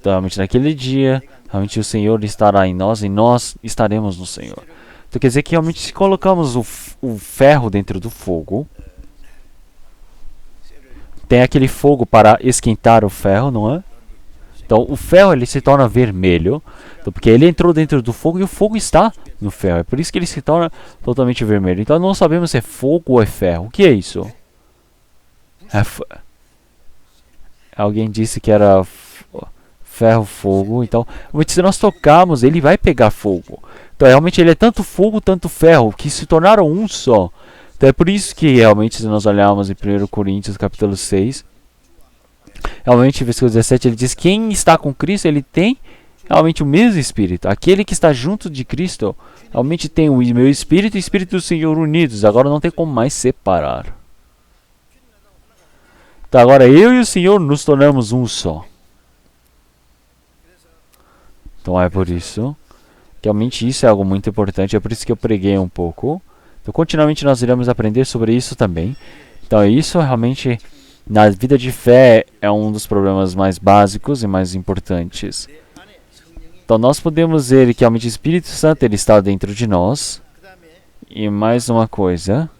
Então, realmente naquele dia, realmente o Senhor estará em nós e nós estaremos no Senhor. Então, quer dizer que realmente se colocamos o ferro dentro do fogo, tem aquele fogo para esquentar o ferro, não é? Então o ferro ele se torna vermelho, então, porque ele entrou dentro do fogo e o fogo está no ferro. É por isso que ele se torna totalmente vermelho. Então não sabemos se é fogo ou é ferro. O que é isso? Alguém disse que era ferro, fogo. Então, se nós tocarmos, ele vai pegar fogo. Então realmente ele é tanto fogo, tanto ferro, que se tornaram um só. Então é por isso que realmente se nós olharmos em 1 Coríntios capítulo 6, realmente versículo 17 ele diz, quem está com Cristo ele tem realmente o mesmo Espírito. Aquele que está junto de Cristo realmente tem o meu Espírito e o Espírito do Senhor unidos. Agora não tem como mais separar. Então agora eu e o Senhor nos tornamos um só. Então é por isso que realmente isso é algo muito importante. É por isso que eu preguei um pouco. Então, continuamente nós iremos aprender sobre isso também. Então, isso realmente, na vida de fé, é um dos problemas mais básicos e mais importantes. Então, nós podemos ver que realmente o Espírito Santo ele está dentro de nós. E mais uma coisa.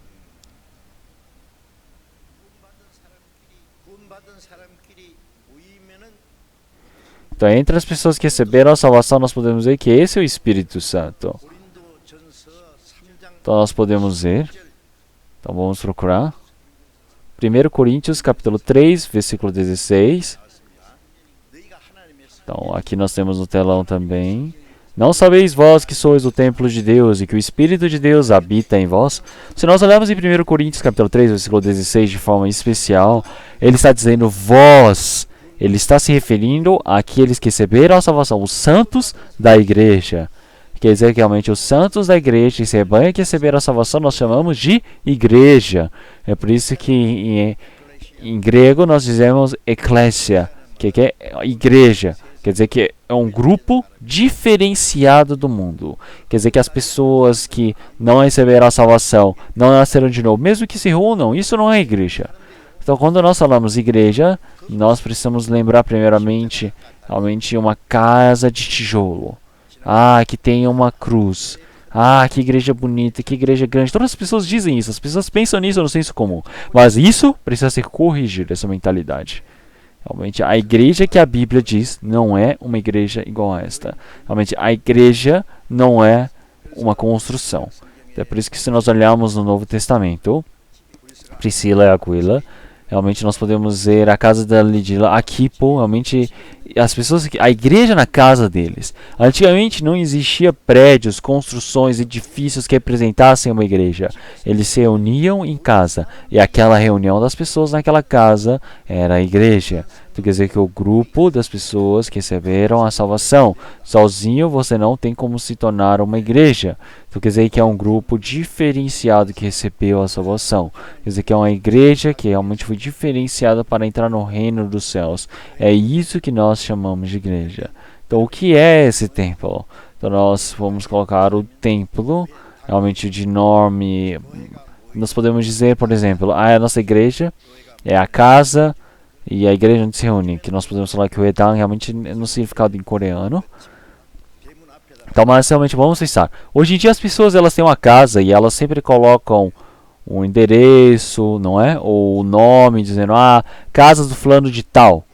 Então, entre as pessoas que receberam a salvação, nós podemos ver que esse é o Espírito Santo. Então nós podemos ver. Então vamos procurar. 1 Coríntios capítulo 3, versículo 16. Então aqui nós temos no telão também. Não sabeis vós que sois o templo de Deus e que o Espírito de Deus habita em vós? Se nós olharmos em 1 Coríntios capítulo 3, versículo 16 de forma especial, ele está dizendo vós. Ele está se referindo àqueles que receberam a salvação, os santos da igreja. Quer dizer que realmente os santos da igreja, esse rebanho que receberam a salvação, nós chamamos de igreja. É por isso que em grego nós dizemos eclésia, que é igreja. Quer dizer que é um grupo diferenciado do mundo. Quer dizer que as pessoas que não receberam a salvação, não nasceram de novo, mesmo que se reúnam, isso não é igreja. Então quando nós falamos igreja, nós precisamos lembrar primeiramente realmente uma casa de tijolo. Que tem uma cruz. Que igreja bonita, que igreja grande. Todas as pessoas dizem isso, as pessoas pensam nisso no senso comum. Mas isso precisa ser corrigido, essa mentalidade. Realmente, a igreja que a Bíblia diz não é uma igreja igual a esta. Realmente, a igreja não é uma construção. É por isso que se nós olharmos no Novo Testamento, Priscila e Aquila, realmente nós podemos ver a casa da Lidila, Aquipo, realmente as pessoas, a igreja na casa deles. Antigamente não existia prédios, construções, edifícios que representassem uma igreja. Eles se reuniam em casa e aquela reunião das pessoas naquela casa era a igreja. Então, quer dizer que o grupo das pessoas que receberam a salvação, sozinho você não tem como se tornar uma igreja. Então, quer dizer que é um grupo diferenciado que recebeu a salvação. Quer dizer que é uma igreja que realmente foi diferenciada para entrar no reino dos céus. É isso que nós chamamos de igreja. Então, o que é esse templo? Então, nós vamos colocar o templo, realmente de nome. Nós podemos dizer, por exemplo, a nossa igreja é a casa e a igreja onde se reúne, que nós podemos falar que o Edang realmente no significado em coreano. Então, mas realmente vamos pensar. Hoje em dia as pessoas elas têm uma casa e elas sempre colocam um endereço, não é? Ou o nome dizendo, casa do fulano de tal.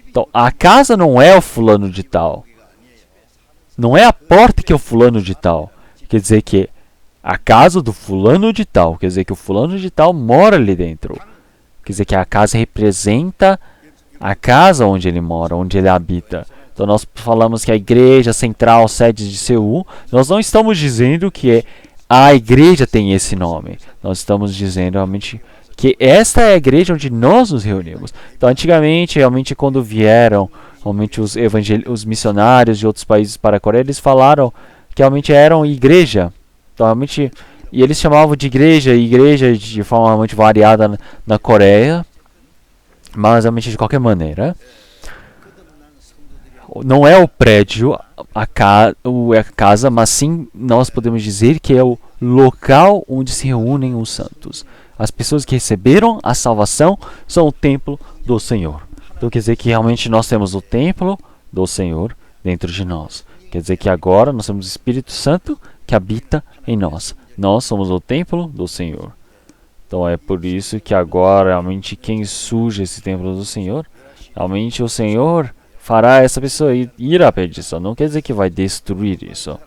Então, a casa não é o fulano de tal. Não é a porta que é o fulano de tal. Quer dizer que a casa do fulano de tal. Quer dizer que o fulano de tal mora ali dentro. Quer dizer que a casa representa a casa onde ele mora, onde ele habita. Então nós falamos que a igreja central, sede de Seul, nós não estamos dizendo que a igreja tem esse nome. Nós estamos dizendo realmente que esta é a igreja onde nós nos reunimos. Então antigamente, realmente quando vieram realmente os missionários de outros países para a Coreia, eles falaram que realmente eram igreja. Então realmente, e eles chamavam de igreja de forma realmente variada na Coreia. Mas realmente de qualquer maneira, não é o prédio, a casa, mas sim nós podemos dizer que é o local onde se reúnem os santos. As pessoas que receberam a salvação são o templo do Senhor. Então quer dizer que realmente nós temos o templo do Senhor dentro de nós. Quer dizer que agora nós temos o Espírito Santo que habita em nós. Nós somos o templo do Senhor. Então é por isso que agora realmente quem suja esse templo do Senhor, realmente o Senhor fará essa pessoa ir à perdição. Não quer dizer que vai destruir isso.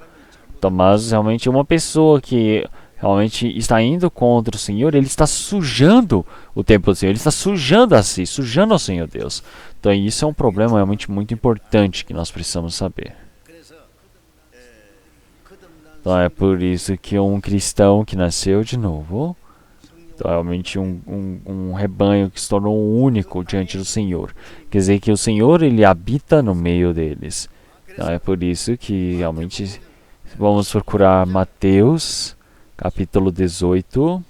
Então, mas realmente uma pessoa que realmente está indo contra o Senhor, ele está sujando o templo do Senhor, ele está sujando a si, sujando ao Senhor Deus. Então isso é um problema realmente muito importante que nós precisamos saber. Então é por isso que um cristão que nasceu de novo, então, realmente um rebanho que se tornou único diante do Senhor. Quer dizer que o Senhor ele habita no meio deles. Então, é por isso que realmente vamos procurar Mateus capítulo 18.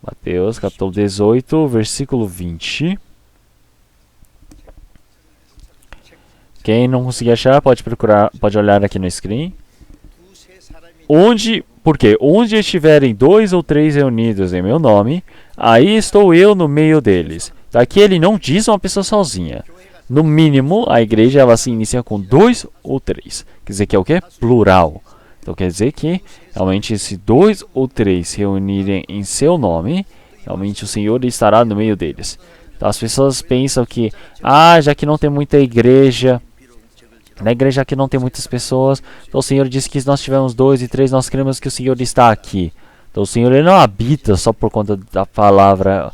Mateus capítulo 18, versículo 20. Quem não conseguir achar pode procurar, pode olhar aqui no screen. Porque onde estiverem 2 ou 3 reunidos em meu nome, aí estou eu no meio deles. Aqui ele não diz uma pessoa sozinha. No mínimo, a igreja ela se inicia com 2 ou 3. Quer dizer que é o quê? Plural. Então quer dizer que realmente se 2 ou 3 se reunirem em seu nome, realmente o Senhor estará no meio deles. Então as pessoas pensam que, já que não tem muita igreja, na igreja aqui não tem muitas pessoas, então o Senhor disse que se nós tivermos 2 e 3, nós cremos que o Senhor está aqui. Então o Senhor ele não habita só por conta da palavra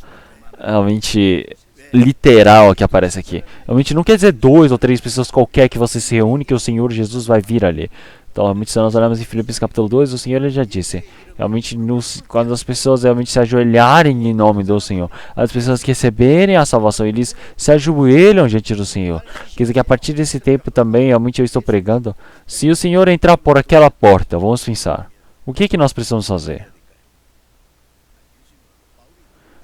realmente literal que aparece aqui. Realmente não quer dizer 2 ou 3 pessoas qualquer que você se reúne que o Senhor Jesus vai vir ali. Então realmente se nós olharmos em Filipenses capítulo 2, o Senhor ele já disse, realmente quando as pessoas realmente se ajoelharem em nome do Senhor, as pessoas que receberem a salvação, eles se ajoelham diante do Senhor. Quer dizer que a partir desse tempo também, realmente eu estou pregando, se o Senhor entrar por aquela porta, vamos pensar, o que nós precisamos fazer?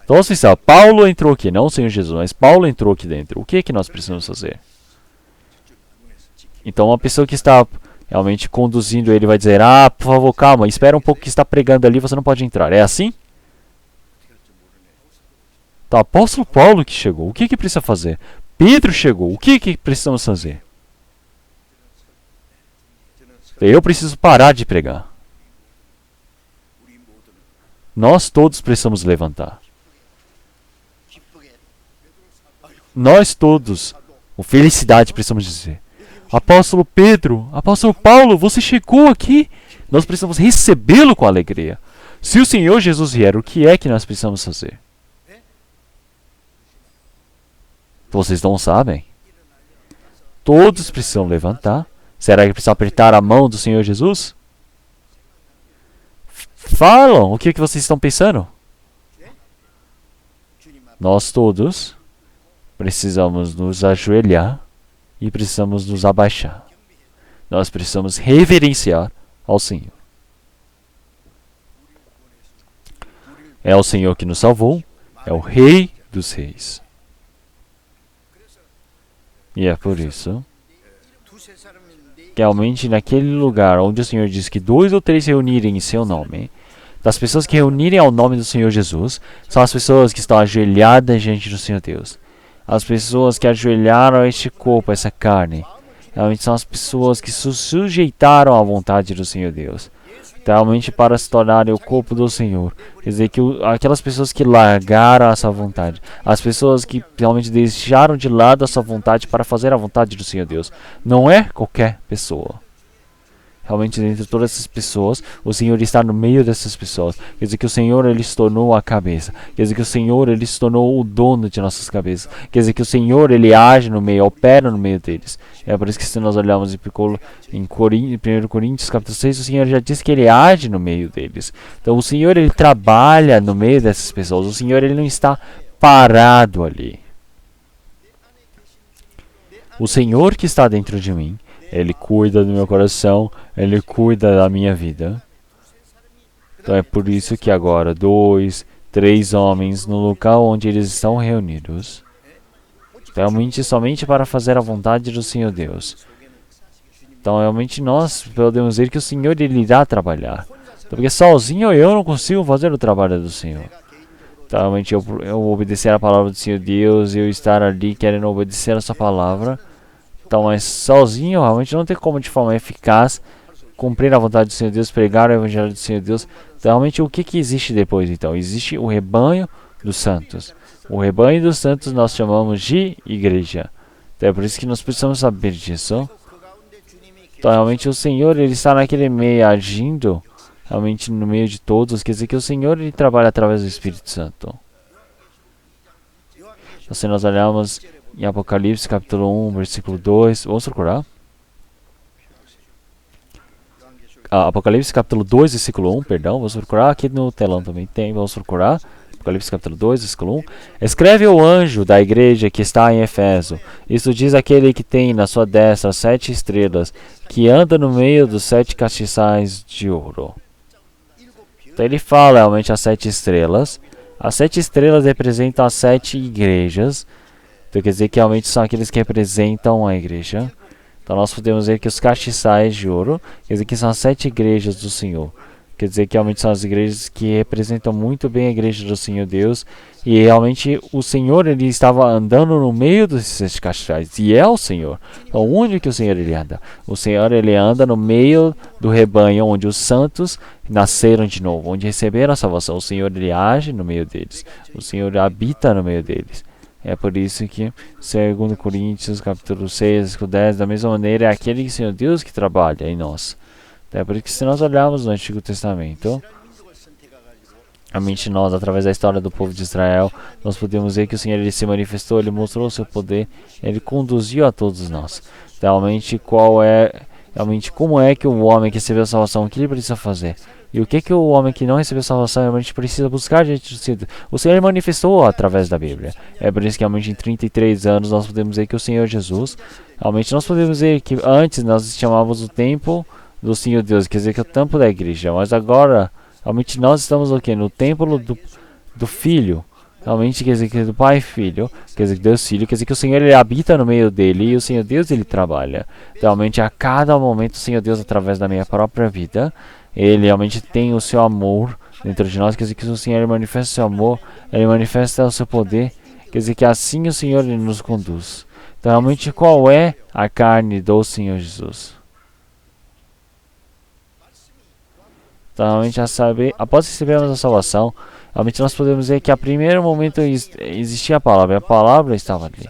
Então vamos pensar, Paulo entrou aqui, não o Senhor Jesus, mas Paulo entrou aqui dentro, o que nós precisamos fazer? Então uma pessoa que está realmente conduzindo ele vai dizer, por favor, calma, espera um pouco que está pregando ali, você não pode entrar. É assim? Tá, apóstolo Paulo que chegou, o que precisa fazer? Pedro chegou, o que precisamos fazer? Eu preciso parar de pregar. Nós todos precisamos levantar. Nós todos, com felicidade, precisamos dizer, Apóstolo Pedro, Apóstolo Paulo, você chegou aqui. Nós precisamos recebê-lo com alegria. Se o Senhor Jesus vier, o que é que nós precisamos fazer? Vocês não sabem? Todos precisam levantar. Será que precisam apertar a mão do Senhor Jesus? Falam, o que vocês estão pensando? Nós todos precisamos nos ajoelhar e precisamos nos abaixar. Nós precisamos reverenciar ao Senhor. É o Senhor que nos salvou, é o Rei dos Reis. E é por isso que realmente naquele lugar onde o Senhor diz que 2 ou 3 reunirem em seu nome, das pessoas que reunirem ao nome do Senhor Jesus, são as pessoas que estão ajoelhadas diante do Senhor Deus. As pessoas que ajoelharam a este corpo, essa carne, realmente são as pessoas que se sujeitaram à vontade do Senhor Deus. Realmente para se tornarem o corpo do Senhor. Quer dizer, que aquelas pessoas que largaram essa vontade, as pessoas que realmente deixaram de lado essa vontade para fazer a vontade do Senhor Deus. Não é qualquer pessoa. Realmente, dentre todas essas pessoas, o Senhor está no meio dessas pessoas. Quer dizer que o Senhor, Ele se tornou a cabeça. Quer dizer que o Senhor, Ele se tornou o dono de nossas cabeças. Quer dizer que o Senhor, Ele age no meio, opera no meio deles. É por isso que se nós olharmos em 1 Coríntios capítulo 6, o Senhor já disse que Ele age no meio deles. Então o Senhor, Ele trabalha no meio dessas pessoas. O Senhor, Ele não está parado ali. O Senhor que está dentro de mim, Ele cuida do meu coração, Ele cuida da minha vida. Então é por isso que agora 2, 3 homens no local onde eles estão reunidos, realmente somente para fazer a vontade do Senhor Deus. Então realmente nós podemos ver que o Senhor, Ele irá trabalhar. Então, porque sozinho eu não consigo fazer o trabalho do Senhor. Então realmente eu obedecer a palavra do Senhor Deus, eu estar ali querendo obedecer a sua palavra. Então, mas sozinho, realmente não tem como de forma eficaz cumprir a vontade do Senhor Deus, pregar o Evangelho do Senhor Deus. Então, realmente, o que existe depois, então? Existe o rebanho dos santos. O rebanho dos santos nós chamamos de igreja. Então, é por isso que nós precisamos saber disso. Então, realmente, o Senhor, Ele está naquele meio agindo, realmente no meio de todos. Quer dizer que o Senhor, Ele trabalha através do Espírito Santo. Então, se nós olharmos em Apocalipse capítulo 1, versículo 2, vamos procurar. Apocalipse capítulo 2, versículo 1, perdão, vamos procurar. Aqui no telão também tem, vamos procurar. Apocalipse capítulo 2, versículo 1. Escreve o anjo da igreja que está em Efeso. Isso diz aquele que tem na sua destra 7 estrelas, que anda no meio dos 7 castiçais de ouro. Então ele fala realmente as 7 estrelas. As 7 estrelas representam as 7 igrejas. Então quer dizer que realmente são aqueles que representam a igreja. Então nós podemos ver que os castiçais de ouro, quer dizer que são as 7 igrejas do Senhor. Quer dizer que realmente são as igrejas que representam muito bem a igreja do Senhor Deus. E realmente o Senhor, Ele estava andando no meio desses castiçais. E é o Senhor. Então onde que o Senhor Ele anda? O Senhor Ele anda no meio do rebanho onde os santos nasceram de novo, onde receberam a salvação. O Senhor Ele age no meio deles. O Senhor habita no meio deles. É por isso que, segundo Coríntios, capítulo 6, versículo 10, da mesma maneira, é aquele que Senhor Deus que trabalha em nós. É por isso que se nós olharmos no Antigo Testamento, realmente nós, através da história do povo de Israel, nós podemos ver que o Senhor Ele se manifestou, Ele mostrou o seu poder, Ele conduziu a todos nós. Realmente, como é que o homem que recebeu a salvação, o que ele precisa fazer? E o que o homem que não recebeu salvação realmente precisa buscar diante do Senhor? O Senhor manifestou através da Bíblia. É por isso que realmente em 33 anos nós podemos ver que o Senhor Jesus, realmente nós podemos ver que antes nós chamávamos o templo do Senhor Deus, quer dizer que é o templo da igreja, mas agora realmente nós estamos o quê? No templo do Filho. Realmente quer dizer que do Pai e Filho, quer dizer que Deus Filho, quer dizer que o Senhor Ele habita no meio dele e o Senhor Deus Ele trabalha. Realmente a cada momento o Senhor Deus, através da minha própria vida, Ele realmente tem o seu amor dentro de nós, quer dizer que o Senhor Ele manifesta o seu amor, Ele manifesta o seu poder, quer dizer que assim o Senhor Ele nos conduz. Então realmente qual é a carne do Senhor Jesus? Então realmente após recebermos a salvação, realmente nós podemos ver que a primeiro momento existia a palavra, e a palavra estava ali.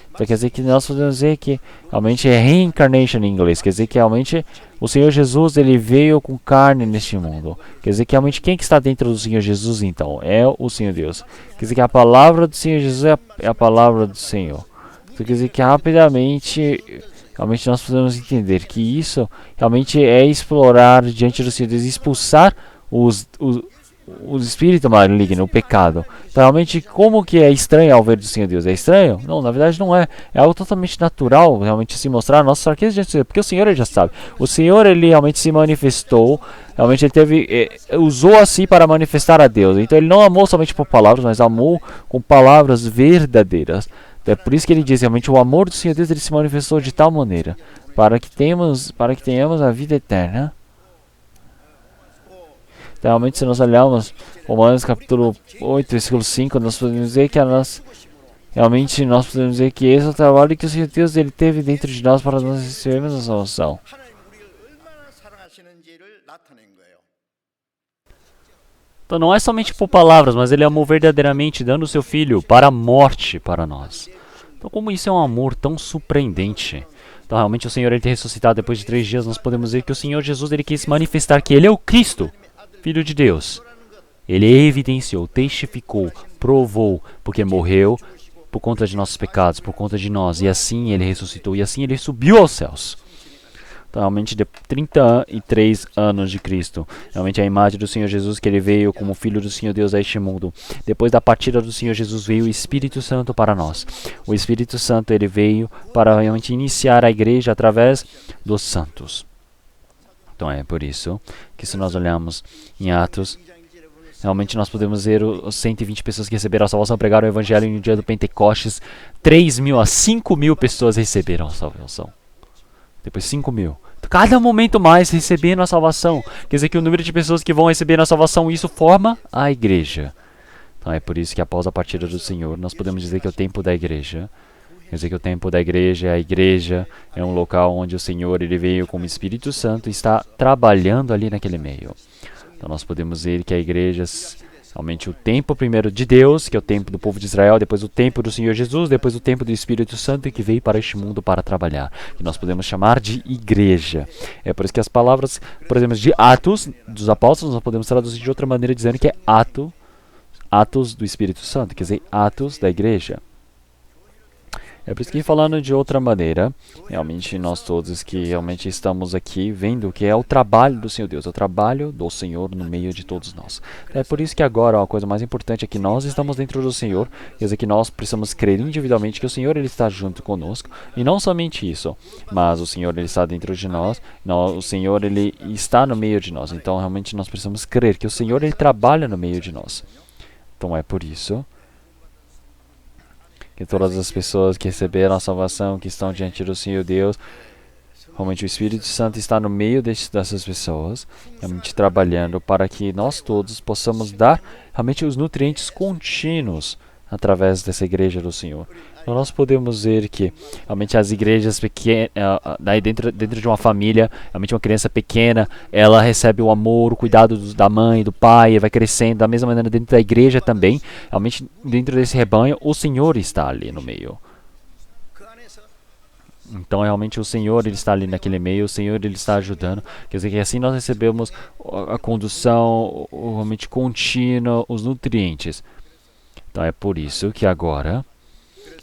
Então quer dizer que nós podemos dizer que realmente é reincarnation em inglês, quer dizer que realmente o Senhor Jesus Ele veio com carne neste mundo. Quer dizer que realmente quem que está dentro do Senhor Jesus então? É o Senhor Deus. Quer dizer que a palavra do Senhor Jesus é a palavra do Senhor. Então quer dizer que rapidamente, realmente nós podemos entender que isso realmente é explorar diante do Senhor Deus, expulsar os espíritos malignos, o pecado. Então, realmente, como que é estranho ao ver do Senhor Deus? É estranho? Não, na verdade não é. É algo totalmente natural, realmente se mostrar a nossa fraqueza diante do Senhor, porque o Senhor Ele já sabe. O Senhor Ele realmente se manifestou, realmente Ele usou assim para manifestar a Deus. Então Ele não amou somente por palavras, mas amou com palavras verdadeiras. Então, é por isso que Ele diz, realmente o amor do Senhor Deus Ele se manifestou de tal maneira, para que tenhamos a vida eterna. Então, realmente, se nós olharmos Romanos capítulo 8, versículo 5, nós podemos ver que realmente nós podemos dizer que esse é o trabalho que o Senhor Deus ele teve dentro de nós para nós recebermos a salvação. Então não é somente por palavras, mas ele amou verdadeiramente, dando o seu Filho para a morte para nós. Então como isso é um amor tão surpreendente. Então realmente o Senhor ele ter ressuscitado depois de 3 dias, nós podemos ver que o Senhor Jesus ele quis manifestar que ele é o Cristo, Filho de Deus. Ele evidenciou, testificou, provou, porque morreu por conta de nossos pecados, por conta de nós. E assim ele ressuscitou, e assim ele subiu aos céus. Então, realmente, de 33 anos de Cristo, realmente a imagem do Senhor Jesus, que ele veio como Filho do Senhor Deus a este mundo. Depois da partida do Senhor Jesus, veio o Espírito Santo para nós. O Espírito Santo, ele veio para realmente iniciar a igreja através dos santos. Então, é por isso que se nós olharmos em Atos, realmente nós podemos ver os 120 pessoas que receberam a salvação, pregaram o Evangelho no dia do Pentecostes. 3.000 a 5.000 pessoas receberam a salvação. Depois 5.000. Cada momento mais recebendo a salvação. Quer dizer que o número de pessoas que vão receber a salvação, isso forma a igreja. Então é por isso que após a partida do Senhor, nós podemos dizer que é o tempo da igreja. Quer dizer que o tempo da igreja, a igreja é um local onde o Senhor ele veio como Espírito Santo e está trabalhando ali naquele meio. Então nós podemos ver que a igreja, realmente o tempo primeiro de Deus, que é o tempo do povo de Israel, depois o tempo do Senhor Jesus, depois o tempo do Espírito Santo que veio para este mundo para trabalhar, que nós podemos chamar de igreja. É por isso que as palavras, por exemplo, de Atos dos Apóstolos, nós podemos traduzir de outra maneira dizendo que é Atos do Espírito Santo, quer dizer, Atos da igreja. É por isso que falando de outra maneira, realmente nós todos que realmente estamos aqui vendo que é o trabalho do Senhor Deus, é o trabalho do Senhor no meio de todos nós. É por isso que agora a coisa mais importante é que nós estamos dentro do Senhor, quer dizer que nós precisamos crer individualmente que o Senhor ele está junto conosco, e não somente isso, mas o Senhor ele está dentro de nós, o Senhor ele está no meio de nós, então realmente nós precisamos crer que o Senhor ele trabalha no meio de nós. Então é por isso que todas as pessoas que receberam a salvação, que estão diante do Senhor Deus, realmente o Espírito Santo está no meio dessas pessoas, realmente trabalhando para que nós todos possamos dar realmente os nutrientes contínuos através dessa igreja do Senhor. Então nós podemos ver que realmente as igrejas pequenas, dentro de uma família, realmente uma criança pequena, ela recebe o amor, o cuidado da mãe, do pai, vai crescendo. Da mesma maneira dentro da igreja também, realmente dentro desse rebanho, o Senhor está ali no meio. Então realmente o Senhor ele está ali naquele meio, o Senhor ele está ajudando. Quer dizer que assim nós recebemos a condução realmente contínua, os nutrientes. Então é por isso que agora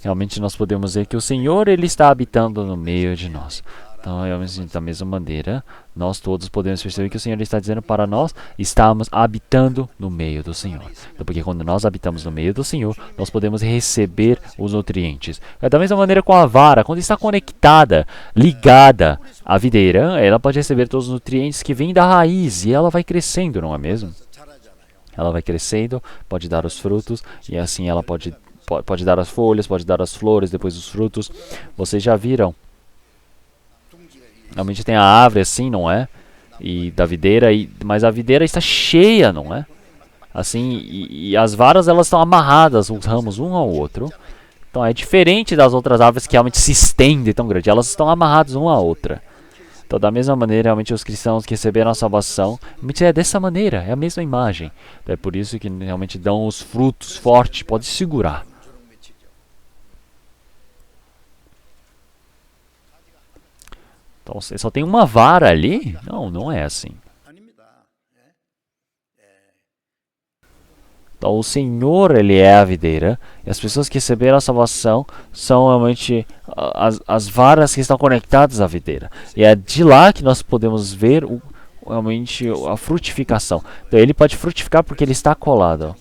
realmente nós podemos ver que o Senhor ele está habitando no meio de nós. Então, realmente, da mesma maneira, nós todos podemos perceber que o Senhor está dizendo para nós, estamos habitando no meio do Senhor. Então, porque quando nós habitamos no meio do Senhor, nós podemos receber os nutrientes. Da mesma maneira com a vara, quando está conectada, ligada à videira, ela pode receber todos os nutrientes que vêm da raiz e ela vai crescendo, não é mesmo? Ela vai crescendo, pode dar os frutos e assim ela pode dar as folhas, pode dar as flores, depois os frutos. Vocês já viram? Realmente tem a árvore assim, não é? E da videira, mas a videira está cheia, não é? Assim, e as varas elas estão amarradas, os ramos um ao outro. Então é diferente das outras árvores que realmente se estendem tão grande. Elas estão amarradas uma à outra. Então da mesma maneira, realmente os cristãos que receberam a salvação, realmente é dessa maneira, é a mesma imagem. Então, é por isso que realmente dão os frutos fortes, pode segurar. Então, você só tem uma vara ali? Não, não é assim. Então, o Senhor, ele é a videira. E as pessoas que receberam a salvação são realmente as varas que estão conectadas à videira. E é de lá que nós podemos ver realmente a frutificação. Então, ele pode frutificar porque ele está colado.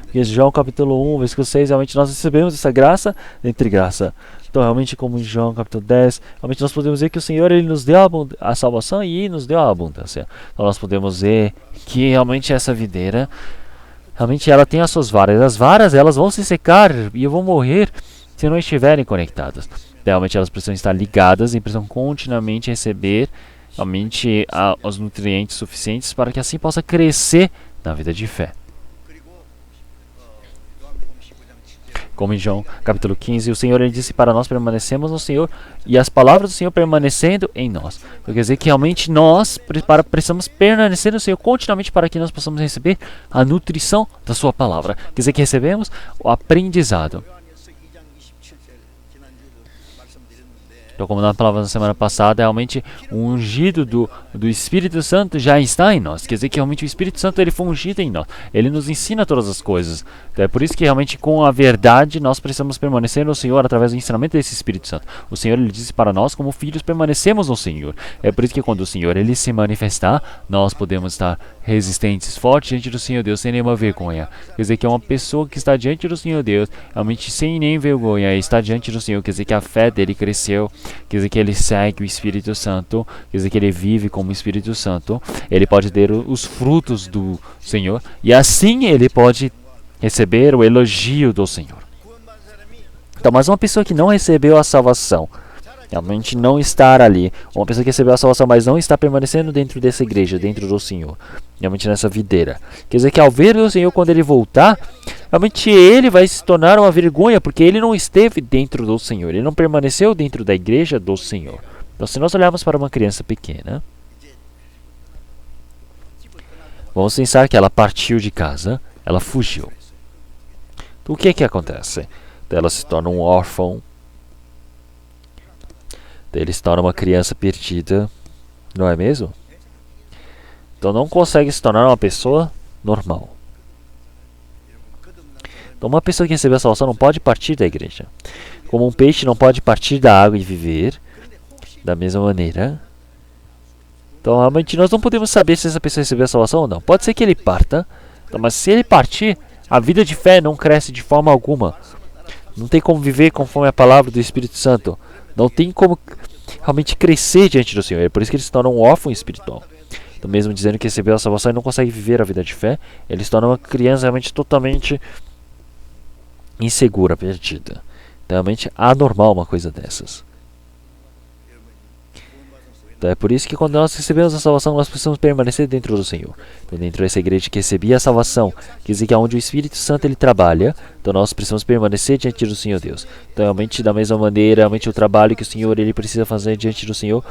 Porque João capítulo 1, versículo 6, realmente nós recebemos essa graça entre graça. Então, realmente, como em João capítulo 10, realmente nós podemos ver que o Senhor ele nos deu a salvação e nos deu a abundância. Então, nós podemos ver que realmente essa videira, realmente ela tem as suas varas. As varas, elas vão se secar e vão morrer se não estiverem conectadas. Então, realmente, elas precisam estar ligadas e precisam continuamente receber realmente os nutrientes suficientes para que assim possa crescer na vida de fé. Como em João capítulo 15, o Senhor ele disse para nós permanecemos no Senhor e as palavras do Senhor permanecendo em nós. Então, quer dizer que realmente nós precisamos permanecer no Senhor continuamente para que nós possamos receber a nutrição da sua palavra. Quer dizer que recebemos o aprendizado. Então, como na palavra da semana passada, realmente o ungido do Espírito Santo já está em nós. Quer dizer que realmente o Espírito Santo ele foi ungido em nós. Ele nos ensina todas as coisas. Então, é por isso que realmente com a verdade nós precisamos permanecer no Senhor através do ensinamento desse Espírito Santo. O Senhor ele disse para nós como filhos permanecemos no Senhor. É por isso que quando o Senhor ele se manifestar, nós podemos estar resistentes, fortes diante do Senhor Deus sem nenhuma vergonha. Quer dizer que é uma pessoa que está diante do Senhor Deus, realmente sem nem vergonha, está diante do Senhor. Quer dizer que a fé dele cresceu. Quer dizer que ele segue o Espírito Santo, quer dizer que ele vive como o Espírito Santo, ele pode ter os frutos do Senhor, e assim ele pode receber o elogio do Senhor. Então, mas uma pessoa que não recebeu a salvação, realmente não estar ali, uma pessoa que recebeu a salvação, mas não está permanecendo dentro dessa igreja, dentro do Senhor, realmente nessa videira, quer dizer que ao ver o Senhor quando ele voltar, realmente ele vai se tornar uma vergonha, porque ele não esteve dentro do Senhor, ele não permaneceu dentro da igreja do Senhor. Então, se nós olharmos para uma criança pequena, vamos pensar que ela partiu de casa, ela fugiu. Então, o que é que acontece? Então, ela se torna um órfão, então, ele se torna uma criança perdida, não é mesmo? Então, não consegue se tornar uma pessoa normal. Então, uma pessoa que recebeu a salvação não pode partir da igreja. Como um peixe não pode partir da água e viver, da mesma maneira. Então, realmente, nós não podemos saber se essa pessoa recebeu a salvação ou não. Pode ser que ele parta, então, mas se ele partir, a vida de fé não cresce de forma alguma. Não tem como viver conforme a palavra do Espírito Santo. Não tem como realmente crescer diante do Senhor. É por isso que ele se torna um órfão espiritual. Então, mesmo dizendo que recebeu a salvação e não consegue viver a vida de fé, ele se torna uma criança realmente totalmente insegura, perdida. Então, realmente anormal uma coisa dessas. Então, é por isso que quando nós recebemos a salvação, nós precisamos permanecer dentro do Senhor. Então, dentro dessa igreja que recebia a salvação, quer dizer que é onde o Espírito Santo ele trabalha, então nós precisamos permanecer diante do Senhor Deus. Então, realmente, da mesma maneira, realmente o trabalho que o Senhor ele precisa fazer diante do Senhor,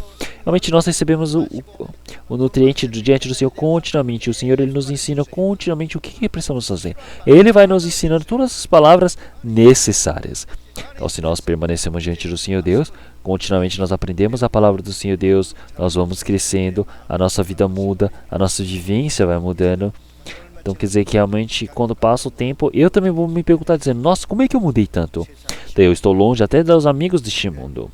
realmente nós recebemos o nutriente diante do Senhor continuamente. O Senhor ele nos ensina continuamente o que precisamos fazer. Ele vai nos ensinando todas as palavras necessárias. Então, se nós permanecemos diante do Senhor Deus, continuamente nós aprendemos a palavra do Senhor Deus, nós vamos crescendo, a nossa vida muda, a nossa vivência vai mudando. Então, quer dizer que realmente, quando passa o tempo, eu também vou me perguntar, dizendo, nossa, como é que eu mudei tanto? Então, eu estou longe até dos amigos deste mundo.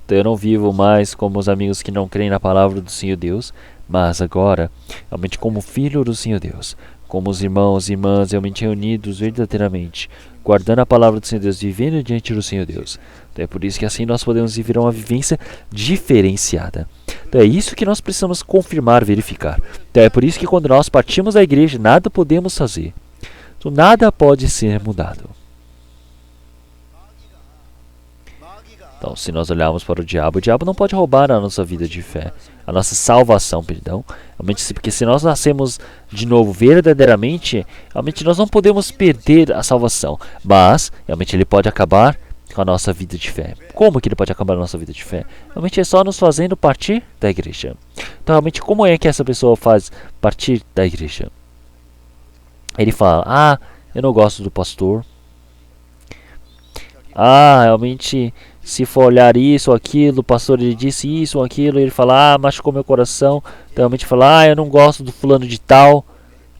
Então, eu não vivo mais como os amigos que não creem na palavra do Senhor Deus, mas agora, realmente como filho do Senhor Deus, como os irmãos e irmãs realmente reunidos verdadeiramente, guardando a palavra do Senhor Deus, vivendo diante do Senhor Deus. Então é por isso que assim nós podemos viver uma vivência diferenciada. Então é isso que nós precisamos confirmar, verificar. Então é por isso que quando nós partimos da igreja, nada podemos fazer. Então nada pode ser mudado. Então, se nós olharmos para o diabo não pode roubar a nossa vida de fé, a nossa salvação, perdão. Realmente, porque se nós nascemos de novo verdadeiramente, realmente nós não podemos perder a salvação. Mas, realmente, ele pode acabar com a nossa vida de fé. Como que ele pode acabar com a nossa vida de fé? Realmente é só nos fazendo partir da igreja. Então, realmente, como é que essa pessoa faz partir da igreja? Ele fala, eu não gosto do pastor. Realmente, se for olhar isso ou aquilo, o pastor ele disse isso ou aquilo, ele fala, machucou meu coração. Então, realmente fala, eu não gosto do fulano de tal.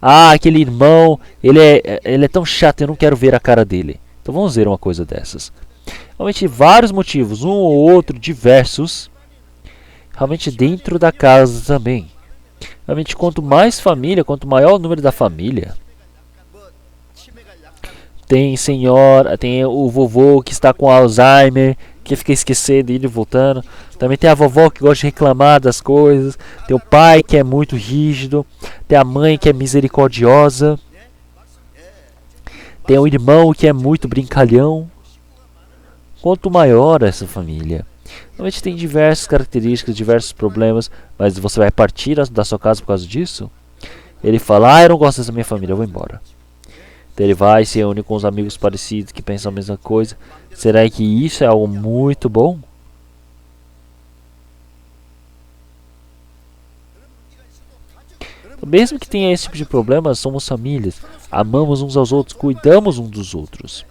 Aquele irmão, ele é tão chato, eu não quero ver a cara dele. Então vamos ver uma coisa dessas. Realmente vários motivos, um ou outro, diversos. Realmente dentro da casa também. Realmente quanto mais família, quanto maior o número da família. Tem o vovô que está com Alzheimer, que fica esquecendo, indo e voltando. Também tem a vovó que gosta de reclamar das coisas. Tem o pai que é muito rígido. Tem a mãe que é misericordiosa. Tem o irmão que é muito brincalhão. Quanto maior essa família, realmente tem diversas características, diversos problemas, mas você vai partir da sua casa por causa disso? Ele fala, eu não gosto dessa minha família, eu vou embora. Então ele vai se reúne com os amigos parecidos que pensam a mesma coisa. Será que isso é algo muito bom? Então, mesmo que tenha esse tipo de problema, somos famílias. Amamos uns aos outros, cuidamos uns dos outros.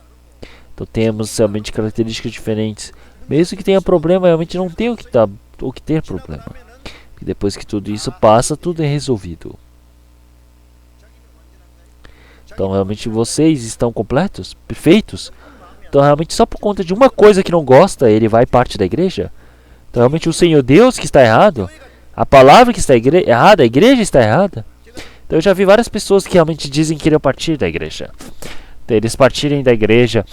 Então temos realmente características diferentes. Mesmo que tenha problema, realmente não tem o que ter problema. E depois que tudo isso passa, tudo é resolvido. Então realmente vocês estão completos, perfeitos. Então realmente só por conta de uma coisa que não gosta, ele vai parte da igreja. Então realmente o Senhor Deus que está errado, a palavra que está errada, a igreja está errada. Então eu já vi várias pessoas que realmente dizem que iriam partir da igreja. Então, eles partirem da igreja,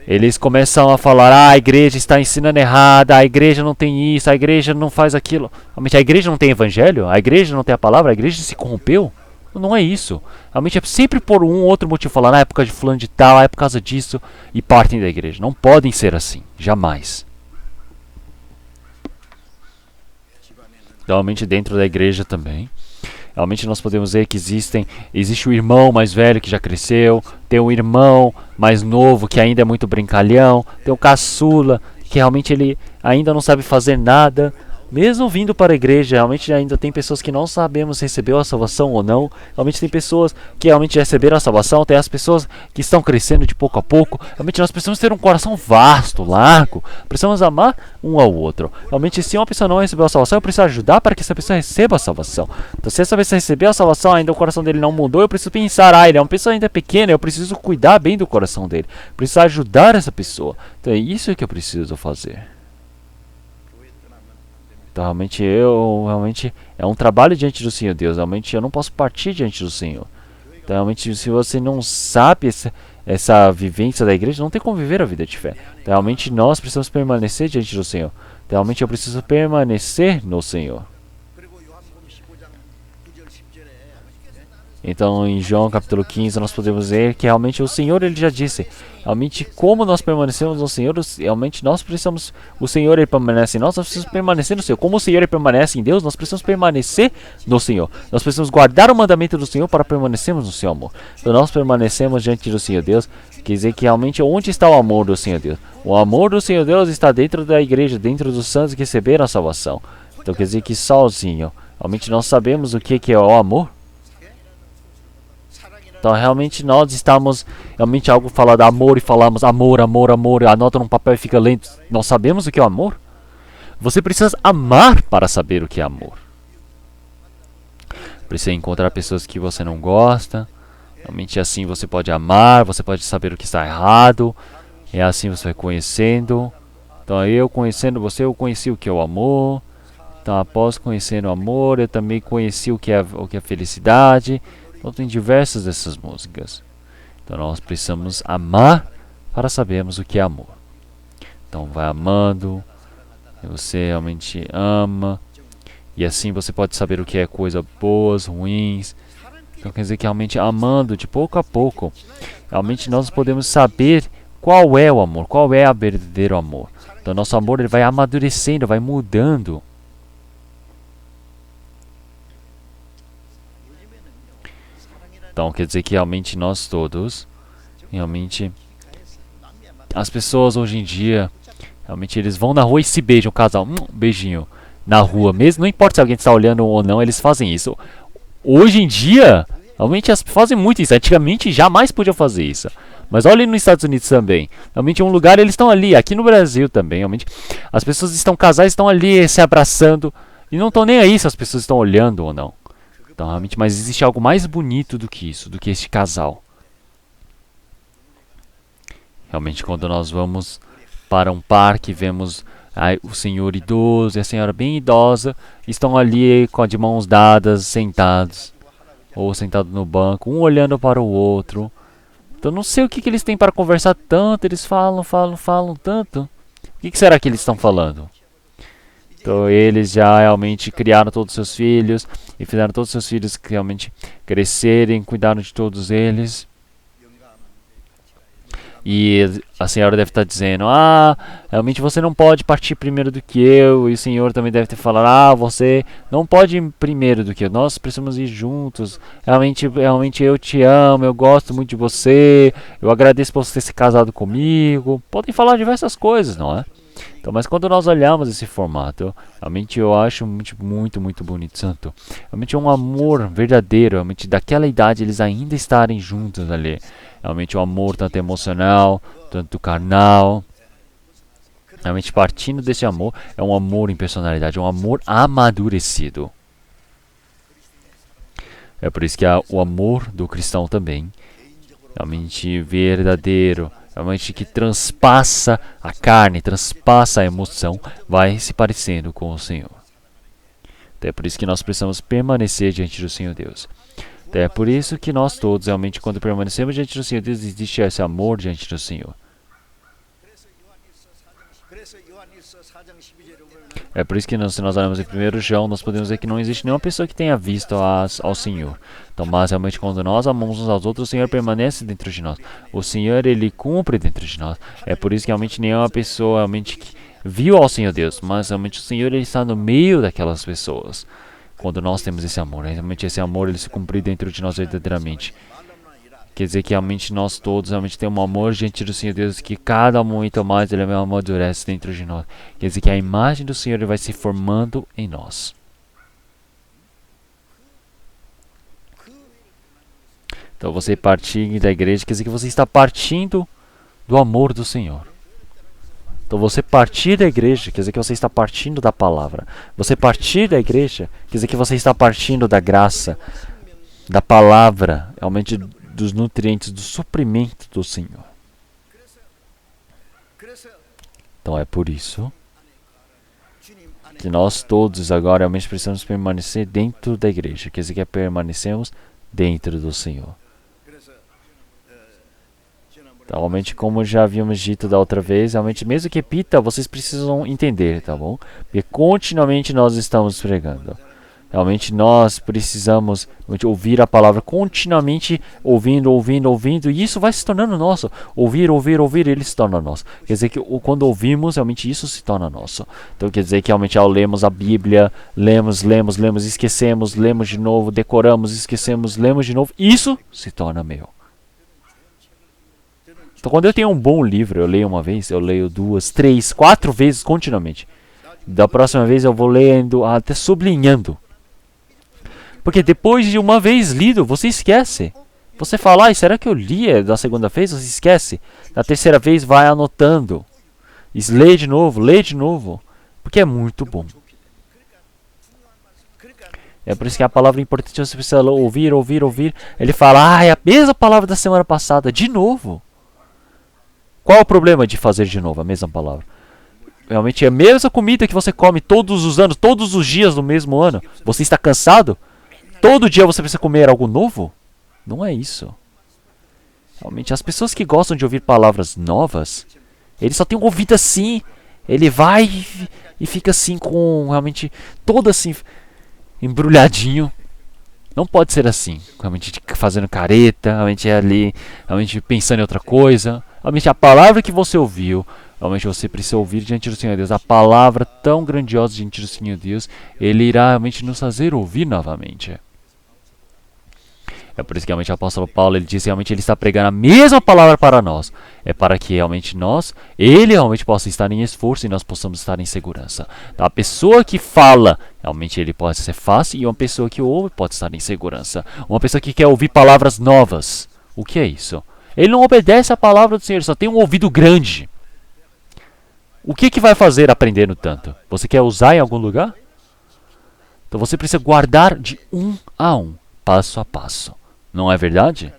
eles começam a falar: a igreja está ensinando errada, a igreja não tem isso, a igreja não faz aquilo. Realmente a igreja não tem evangelho, a igreja não tem a palavra, a igreja se corrompeu. Não é isso. Realmente é sempre por um outro motivo falar: na época de fulano de tal, é por causa disso, e partem da igreja. Não podem ser assim, jamais. Realmente dentro da igreja também. Realmente nós podemos ver que existe o irmão mais velho que já cresceu, tem o irmão mais novo que ainda é muito brincalhão, tem o caçula que realmente ele ainda não sabe fazer nada. Mesmo vindo para a igreja, realmente ainda tem pessoas que não sabemos se recebeu a salvação ou não. Realmente tem pessoas que realmente receberam a salvação, tem as pessoas que estão crescendo de pouco a pouco. Realmente nós precisamos ter um coração vasto, largo. Precisamos amar um ao outro. Realmente se uma pessoa não recebeu a salvação, eu preciso ajudar para que essa pessoa receba a salvação. Então se essa pessoa recebeu a salvação, ainda o coração dele não mudou, eu preciso pensar: ele é uma pessoa ainda pequena, eu preciso cuidar bem do coração dele. Preciso ajudar essa pessoa. Então é isso que eu preciso fazer. Então realmente é um trabalho diante do Senhor Deus. Realmente eu não posso partir diante do Senhor. Então realmente se você não sabe essa vivência da igreja, não tem como viver a vida de fé. Então realmente nós precisamos permanecer diante do Senhor. Então realmente eu preciso permanecer no Senhor. Então em João capítulo 15 nós podemos ver que realmente o Senhor ele já disse. Realmente como nós permanecemos no Senhor, realmente nós precisamos, o Senhor ele permanece em nós precisamos permanecer no Senhor. Como o Senhor ele permanece em Deus, nós precisamos permanecer no Senhor. Nós precisamos guardar o mandamento do Senhor para permanecermos no seu amor. Então nós permanecemos diante do Senhor Deus, quer dizer que realmente onde está o amor do Senhor Deus? O amor do Senhor Deus está dentro da igreja, dentro dos santos que receberam a salvação. Então quer dizer que sozinho, realmente nós sabemos o que é o amor. Então realmente nós estamos realmente algo falado amor e falamos amor, amor, amor, anota num papel e fica lento. Nós sabemos o que é o amor? Você precisa amar para saber o que é amor. Precisa encontrar pessoas que você não gosta. Realmente assim você pode amar, você pode saber o que está errado. E assim você vai conhecendo. Então eu conhecendo você, eu conheci o que é o amor. Então após conhecer o amor, eu também conheci o que é felicidade. Então tem diversas dessas músicas. Então nós precisamos amar para sabermos o que é amor. Então vai amando, você realmente ama, e assim você pode saber o que é coisas boas, ruins. Então quer dizer que realmente amando de pouco a pouco, realmente nós podemos saber qual é o amor, qual é o verdadeiro amor. Então nosso amor ele vai amadurecendo, vai mudando. Então quer dizer que realmente nós todos, realmente, as pessoas hoje em dia, realmente eles vão na rua e se beijam, um casal, beijinho, na rua mesmo, não importa se alguém está olhando ou não, eles fazem isso. Hoje em dia, realmente elas fazem muito isso, antigamente jamais podiam fazer isso. Mas olha nos Estados Unidos também, realmente em um lugar eles estão ali, aqui no Brasil também, realmente, as pessoas estão, casais estão ali se abraçando, e não estão nem aí se as pessoas estão olhando ou não. Então, realmente, mas existe algo mais bonito do que isso, do que este casal. Realmente, quando nós vamos para um parque, vemos o senhor idoso e a senhora bem idosa, estão ali de mãos dadas, sentados, ou sentados no banco, um olhando para o outro. Então, não sei o que eles têm para conversar tanto, eles falam tanto. O que será que eles estão falando? Então eles já realmente criaram todos os seus filhos e fizeram todos os seus filhos realmente crescerem, cuidaram de todos eles. E a senhora deve estar dizendo, realmente você não pode partir primeiro do que eu. E o senhor também deve ter falado, você não pode ir primeiro do que eu. Nós precisamos ir juntos. Realmente eu te amo, eu gosto muito de você. Eu agradeço por você ter se casado comigo. Podem falar diversas coisas, não é? Então, mas quando nós olhamos esse formato, realmente eu acho muito bonito, santo. Realmente é um amor verdadeiro, realmente daquela idade eles ainda estarem juntos ali. Realmente um amor tanto emocional, tanto carnal. Realmente partindo desse amor, é um amor em personalidade, é um amor amadurecido. É por isso que o amor do cristão também, realmente verdadeiro, realmente que transpassa a carne, transpassa a emoção, vai se parecendo com o Senhor. Então é por isso que nós precisamos permanecer diante do Senhor Deus. Então é por isso que nós todos, realmente, quando permanecemos diante do Senhor Deus, existe esse amor diante do Senhor. É por isso que se nós olhamos em 1 João, nós podemos ver que não existe nenhuma pessoa que tenha visto ao Senhor. Então, mas realmente quando nós amamos uns aos outros, o Senhor permanece dentro de nós. O Senhor, Ele cumpre dentro de nós. É por isso que realmente nenhuma pessoa realmente que viu ao Senhor Deus, mas realmente o Senhor, Ele está no meio daquelas pessoas. Quando nós temos esse amor, realmente esse amor, Ele se cumpre dentro de nós verdadeiramente. Quer dizer que realmente nós todos realmente temos um amor diante do Senhor Deus, que cada momento mais Ele amadurece dentro de nós. Quer dizer que a imagem do Senhor vai se formando em nós. Então você partir da igreja, quer dizer que você está partindo do amor do Senhor. Então você partir da igreja, quer dizer que você está partindo da palavra. Você partir da igreja, quer dizer que você está partindo da graça, da palavra, realmente dos nutrientes, do suprimento do Senhor. Então é por isso que nós todos agora realmente precisamos permanecer dentro da igreja. Quer dizer que permanecemos dentro do Senhor. Então, realmente, como já havíamos dito da outra vez, realmente, mesmo que repita, vocês precisam entender, tá bom? Porque continuamente nós estamos pregando. Realmente nós precisamos ouvir a palavra continuamente, ouvindo, e isso vai se tornando nosso. Ouvir, ele se torna nosso. Quer dizer que quando ouvimos, realmente isso se torna nosso. Então quer dizer que realmente ao lemos a Bíblia, lemos, esquecemos, lemos de novo, decoramos, esquecemos, lemos de novo, isso se torna meu. Então quando eu tenho um bom livro, eu leio uma vez, eu leio 2, 3, 4 vezes continuamente. Da próxima vez eu vou lendo, até sublinhando. Porque depois de uma vez lido, você esquece. Você fala, será que eu li da segunda vez? Você esquece. Da terceira vez, vai anotando. E lê de novo. Porque é muito bom. É por isso que a palavra importante você precisa ouvir. Ele fala, é a mesma palavra da semana passada, de novo. Qual o problema de fazer de novo a mesma palavra? Realmente é a mesma comida que você come todos os anos, todos os dias do mesmo ano. Você está cansado? Todo dia você precisa comer algo novo? Não é isso. Realmente, as pessoas que gostam de ouvir palavras novas, ele só tem um ouvido assim. Ele vai e fica assim com, realmente, todo assim, embrulhadinho. Não pode ser assim. Realmente fazendo careta, realmente ali, realmente pensando em outra coisa. Realmente a palavra que você ouviu, realmente você precisa ouvir diante do Senhor Deus. A palavra tão grandiosa diante do Senhor Deus, Ele irá realmente nos fazer ouvir novamente. É por isso que realmente o apóstolo Paulo, ele diz que realmente ele está pregando a mesma palavra para nós. É para que realmente ele realmente possa estar em esforço e nós possamos estar em segurança. Então, a pessoa que fala, realmente ele pode ser fácil, e uma pessoa que ouve pode estar em segurança. Uma pessoa que quer ouvir palavras novas. O que é isso? Ele não obedece à palavra do Senhor, ele só tem um ouvido grande. O que vai fazer aprendendo tanto? Você quer usar em algum lugar? Então você precisa guardar de um a um, passo a passo. Não é verdade?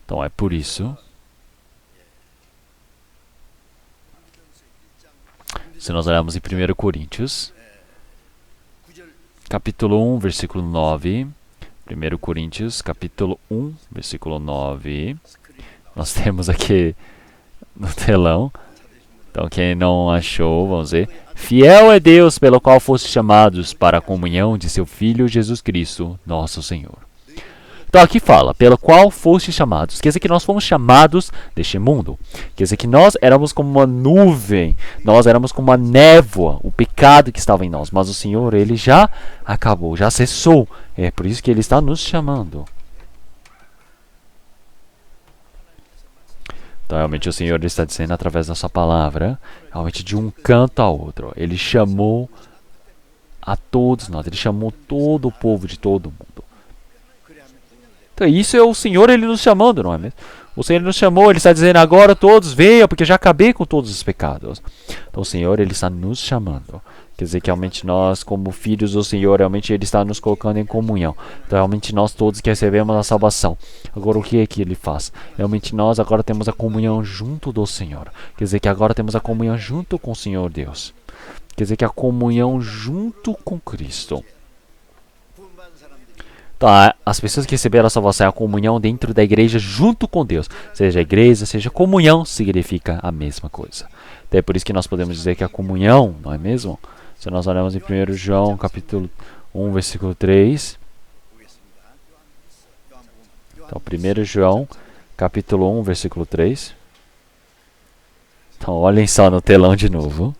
Então é por isso. Se nós olharmos em 1 Coríntios, capítulo 1, versículo 9. 1 Coríntios, capítulo 1, versículo 9. Nós temos aqui no telão. Então quem não achou, vamos ver. Fiel é Deus pelo qual foste chamados para a comunhão de seu Filho Jesus Cristo, nosso Senhor. Então aqui fala, pelo qual foste chamados. Quer dizer que nós fomos chamados deste mundo. Quer dizer que nós éramos como uma nuvem, nós éramos como uma névoa, o pecado que estava em nós. Mas o Senhor, Ele já acabou, já cessou. É por isso que Ele está nos chamando. Então realmente o Senhor está dizendo através da sua palavra, realmente de um canto ao outro. Ele chamou a todos nós, Ele chamou todo o povo de todo o mundo. Então isso é o Senhor, Ele nos chamando, não é mesmo? O Senhor nos chamou, Ele está dizendo agora todos venham, porque já acabei com todos os pecados. Então o Senhor, Ele está nos chamando. Quer dizer que realmente nós, como filhos do Senhor, realmente Ele está nos colocando em comunhão. Então realmente nós todos que recebemos a salvação. Agora o que é que Ele faz? Realmente nós agora temos a comunhão junto do Senhor. Quer dizer que agora temos a comunhão junto com o Senhor Deus. Quer dizer que a comunhão junto com Cristo. Tá, as pessoas que receberam a salvação é a comunhão dentro da igreja junto com Deus. Seja a igreja, seja a comunhão, significa a mesma coisa. Então é por isso que nós podemos dizer que a comunhão, não é mesmo? Se nós olhamos em 1 João, capítulo 1, versículo 3. Então, 1 João, capítulo 1, versículo 3. Então, olhem só no telão de novo.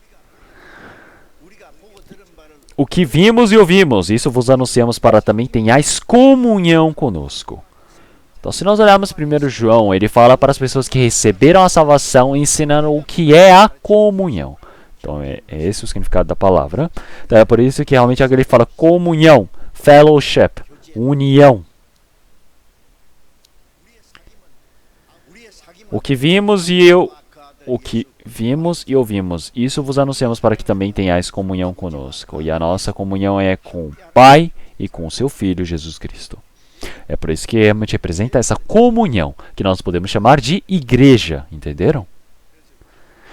O que vimos e ouvimos, isso vos anunciamos para também tenhais comunhão conosco. Então, se nós olharmos 1 João, ele fala para as pessoas que receberam a salvação, ensinando o que é a comunhão. Então, é esse o significado da palavra. Então, é por isso que realmente ele fala comunhão, fellowship, união. O que vimos e ouvimos, isso vos anunciamos para que também tenhais comunhão conosco. E a nossa comunhão é com o Pai e com o seu Filho, Jesus Cristo. É por isso que realmente representa essa comunhão, que nós podemos chamar de igreja, entenderam?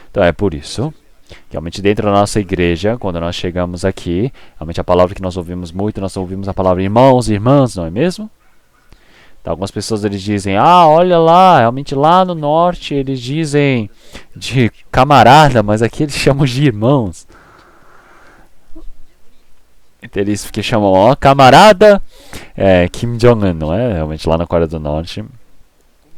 Então é por isso, que realmente dentro da nossa igreja, quando nós chegamos aqui, realmente a palavra que nós ouvimos muito, nós ouvimos a palavra irmãos e irmãs, não é mesmo? Algumas pessoas eles dizem, olha lá, realmente lá no norte eles dizem de camarada, mas aqui eles chamam de irmãos. Então eles que chamam, camarada Kim Jong-un, não é? Realmente lá na Coreia do Norte.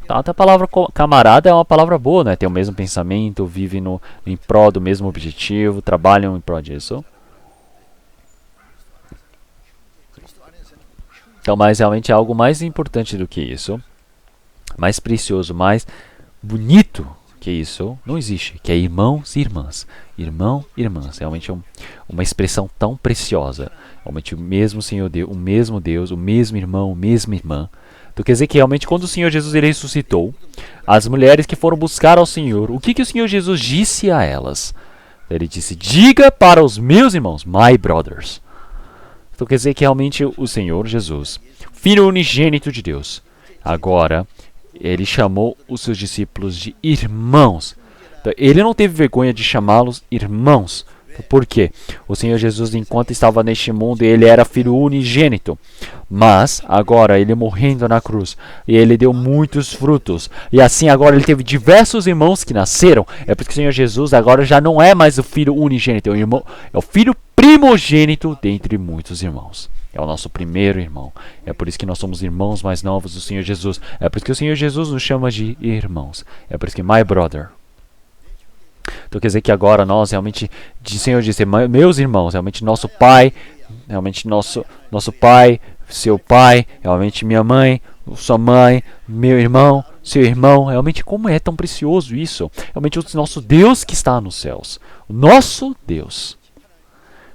Então até a palavra camarada é uma palavra boa, né? Tem o mesmo pensamento, vivem em prol do mesmo objetivo, trabalham em prol disso. Então, mas realmente é algo mais importante do que isso, mais precioso, mais bonito que isso, não existe, que é irmãos e irmãs. Irmão e irmãs, realmente é uma expressão tão preciosa. Realmente o mesmo Senhor Deus, o mesmo Deus, o mesmo irmão, a mesma irmã. Então quer dizer que realmente quando o Senhor Jesus ele ressuscitou, as mulheres que foram buscar ao Senhor, o que o Senhor Jesus disse a elas? Ele disse, diga para os meus irmãos, my brothers. Então quer dizer que realmente o Senhor Jesus, Filho unigênito de Deus, agora ele chamou os seus discípulos de irmãos. Então, ele não teve vergonha de chamá-los irmãos. Por quê? O Senhor Jesus, enquanto estava neste mundo, ele era filho unigênito. Mas, agora, ele morrendo na cruz, e ele deu muitos frutos. E assim, agora, ele teve diversos irmãos que nasceram. É porque o Senhor Jesus agora já não é mais o filho unigênito, é o filho primogênito dentre muitos irmãos. É o nosso primeiro irmão. É por isso que nós somos irmãos mais novos do Senhor Jesus. É por isso que o Senhor Jesus nos chama de irmãos. É por isso que my brother. Então quer dizer que agora nós realmente, o Senhor disse, meus irmãos, realmente nosso pai, realmente nosso pai, seu pai, realmente minha mãe, sua mãe, meu irmão, seu irmão, realmente como é tão precioso isso. Realmente o nosso Deus que está nos céus. O nosso Deus.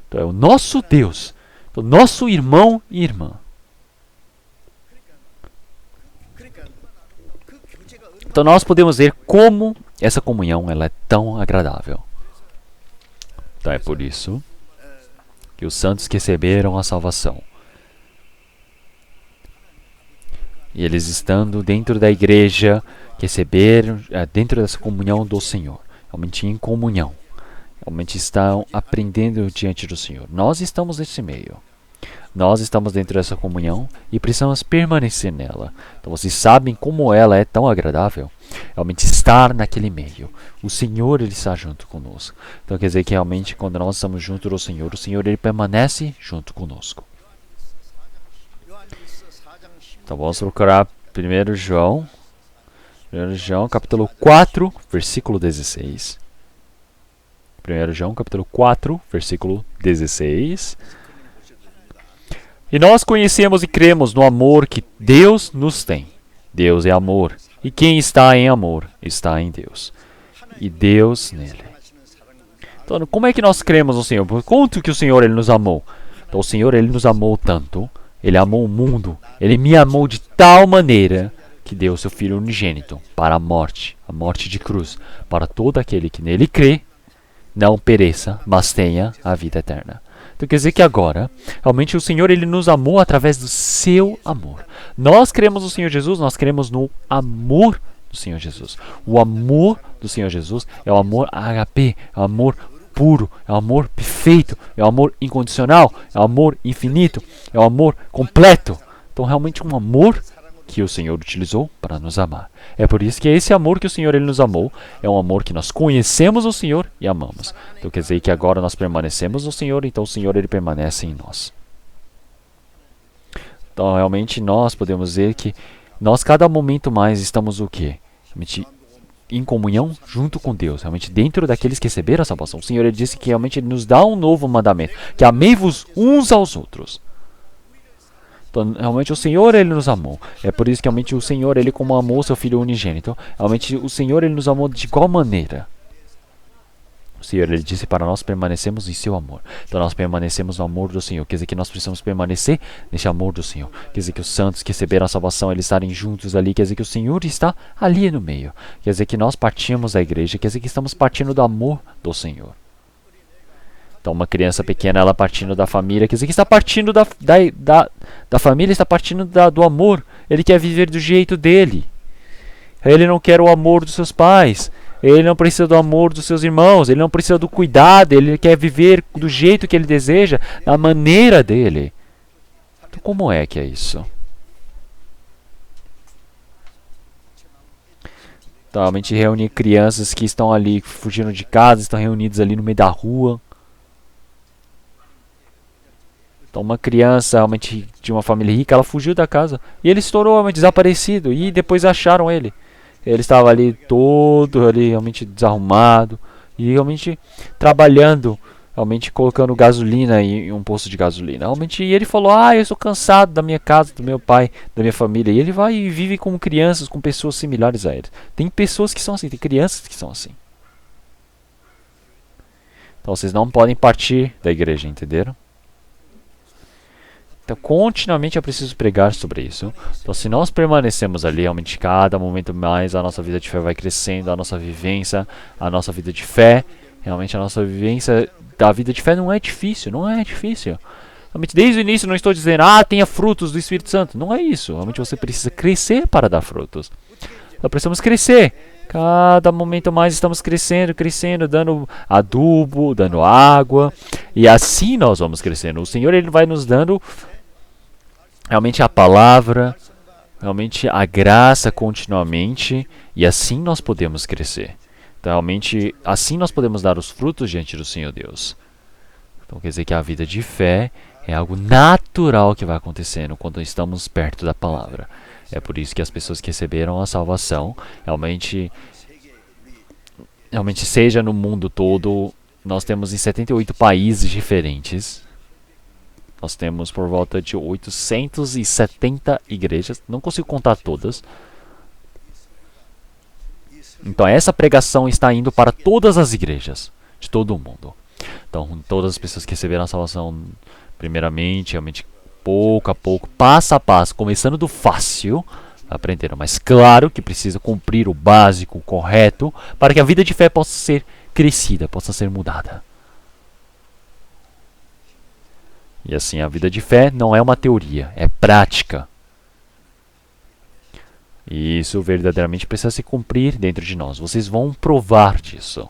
Então é o nosso Deus. Então, nosso irmão e irmã. Então nós podemos ver como essa comunhão ela é tão agradável. Então é por isso que os santos que receberam a salvação, e eles estando dentro da igreja, que receberam dentro dessa comunhão do Senhor, realmente em comunhão, realmente estão aprendendo diante do Senhor. Nós estamos nesse meio. Nós estamos dentro dessa comunhão e precisamos permanecer nela. Então vocês sabem como ela é tão agradável. Realmente estar naquele meio. O Senhor ele está junto conosco. Então quer dizer que realmente quando nós estamos junto do Senhor ele permanece junto conosco. Então vamos procurar 1 João. 1 João, capítulo 4, versículo 16. 1 João, capítulo 4, versículo 16. E nós conhecemos e cremos no amor que Deus nos tem. Deus é amor. E quem está em amor está em Deus. E Deus nele. Então, como é que nós cremos no Senhor? Por quanto que o Senhor ele nos amou? Então, o Senhor ele nos amou tanto. Ele amou o mundo. Ele me amou de tal maneira que deu seu Filho unigênito para a morte de cruz, para todo aquele que nele crê, não pereça, mas tenha a vida eterna. Então quer dizer que agora, realmente o Senhor ele nos amou através do seu amor. Nós cremos no Senhor Jesus, nós cremos no amor do Senhor Jesus. O amor do Senhor Jesus é o amor agape, é o amor puro, é o amor perfeito, é o amor incondicional, é o amor infinito, é o amor completo. Então realmente um amor que o Senhor utilizou para nos amar. É por isso que esse amor que o Senhor ele nos amou é um amor que nós conhecemos o Senhor e amamos. Então quer dizer que agora nós permanecemos no Senhor, então o Senhor ele permanece em nós. Então realmente nós podemos dizer que nós cada momento mais estamos o quê? Realmente em comunhão junto com Deus, realmente dentro daqueles que receberam a salvação. O Senhor ele disse que realmente ele nos dá um novo mandamento, que amei-vos uns aos outros. Então, realmente o Senhor ele nos amou. É por isso que realmente o Senhor ele como amou seu Filho unigênito, realmente o Senhor ele nos amou de igual maneira. O Senhor ele disse para nós permanecermos em seu amor. Então nós permanecemos no amor do Senhor. Quer dizer que nós precisamos permanecer nesse amor do Senhor. Quer dizer que os santos que receberam a salvação eles estarem juntos ali. Quer dizer que o Senhor está ali no meio. Quer dizer que nós partimos da igreja. Quer dizer que estamos partindo do amor do Senhor. Então uma criança pequena, ela partindo da família, quer dizer que está partindo da família, está partindo do amor. Ele quer viver do jeito dele. Ele não quer o amor dos seus pais. Ele não precisa do amor dos seus irmãos. Ele não precisa do cuidado. Ele quer viver do jeito que ele deseja, da maneira dele. Então como é que é isso? Então, realmente reunir crianças que estão ali fugindo de casa, estão reunidas ali no meio da rua. Então uma criança realmente de uma família rica, ela fugiu da casa. E ele estourou, desaparecido. E depois acharam ele. Ele estava ali todo ali realmente desarrumado. E realmente trabalhando. Realmente colocando gasolina em um posto de gasolina. Realmente, e ele falou, eu estou cansado da minha casa, do meu pai, da minha família. E ele vai e vive com crianças, com pessoas similares a ele. Tem pessoas que são assim, tem crianças que são assim. Então vocês não podem partir da igreja, entenderam? Então, continuamente eu preciso pregar sobre isso. Então, se nós permanecemos ali, realmente, cada momento mais, a nossa vida de fé vai crescendo, a nossa vivência, a nossa vida de fé. Realmente, a nossa vivência da vida de fé não é difícil, não é difícil. Realmente, desde o início, não estou dizendo, tenha frutos do Espírito Santo. Não é isso. Realmente, você precisa crescer para dar frutos. Nós precisamos crescer. Cada momento mais estamos crescendo, dando adubo, dando água. E assim nós vamos crescendo. O Senhor ele vai nos dando realmente a palavra, realmente a graça continuamente. E assim nós podemos crescer. Então, realmente, assim nós podemos dar os frutos diante do Senhor Deus. Então, quer dizer que a vida de fé é algo natural que vai acontecendo quando estamos perto da palavra. É por isso que as pessoas que receberam a salvação, realmente seja no mundo todo, nós temos em 78 países diferentes. Nós temos por volta de 870 igrejas. Não consigo contar todas. Então essa pregação está indo para todas as igrejas de todo o mundo. Então todas as pessoas que receberam a salvação, primeiramente, realmente pouco a pouco, passo a passo, começando do fácil, aprenderam. Mas claro que precisa cumprir o básico, o correto, para que a vida de fé possa ser crescida, possa ser mudada. E assim, a vida de fé não é uma teoria, é prática. E isso verdadeiramente precisa se cumprir dentro de nós. Vocês vão provar disso.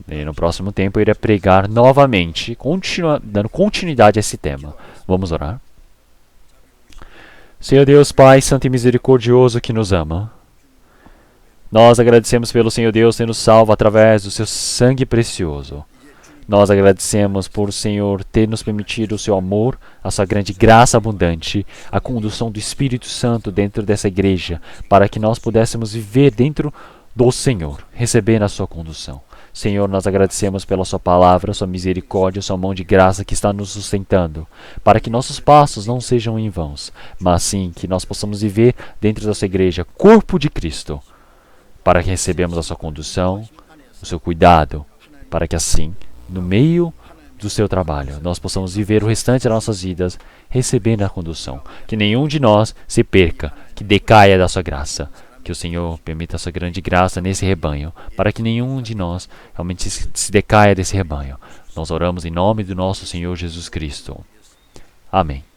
E no próximo tempo eu irei pregar novamente, dando continuidade a esse tema. Vamos orar. Senhor Deus, Pai Santo e Misericordioso que nos ama, nós agradecemos pelo Senhor Deus ter nos salvo através do seu sangue precioso. Nós agradecemos por o Senhor ter nos permitido o seu amor, a sua grande graça abundante, a condução do Espírito Santo dentro dessa igreja, para que nós pudéssemos viver dentro do Senhor, recebendo a sua condução. Senhor, nós agradecemos pela sua palavra, sua misericórdia, sua mão de graça que está nos sustentando, para que nossos passos não sejam em vãos, mas sim que nós possamos viver dentro dessa igreja, corpo de Cristo, para que recebamos a sua condução, o seu cuidado, para que assim, no meio do seu trabalho, nós possamos viver o restante das nossas vidas recebendo a condução. Que nenhum de nós se perca, que decaia da sua graça. Que o Senhor permita a sua grande graça nesse rebanho, para que nenhum de nós realmente se decaia desse rebanho. Nós oramos em nome do nosso Senhor Jesus Cristo. Amém.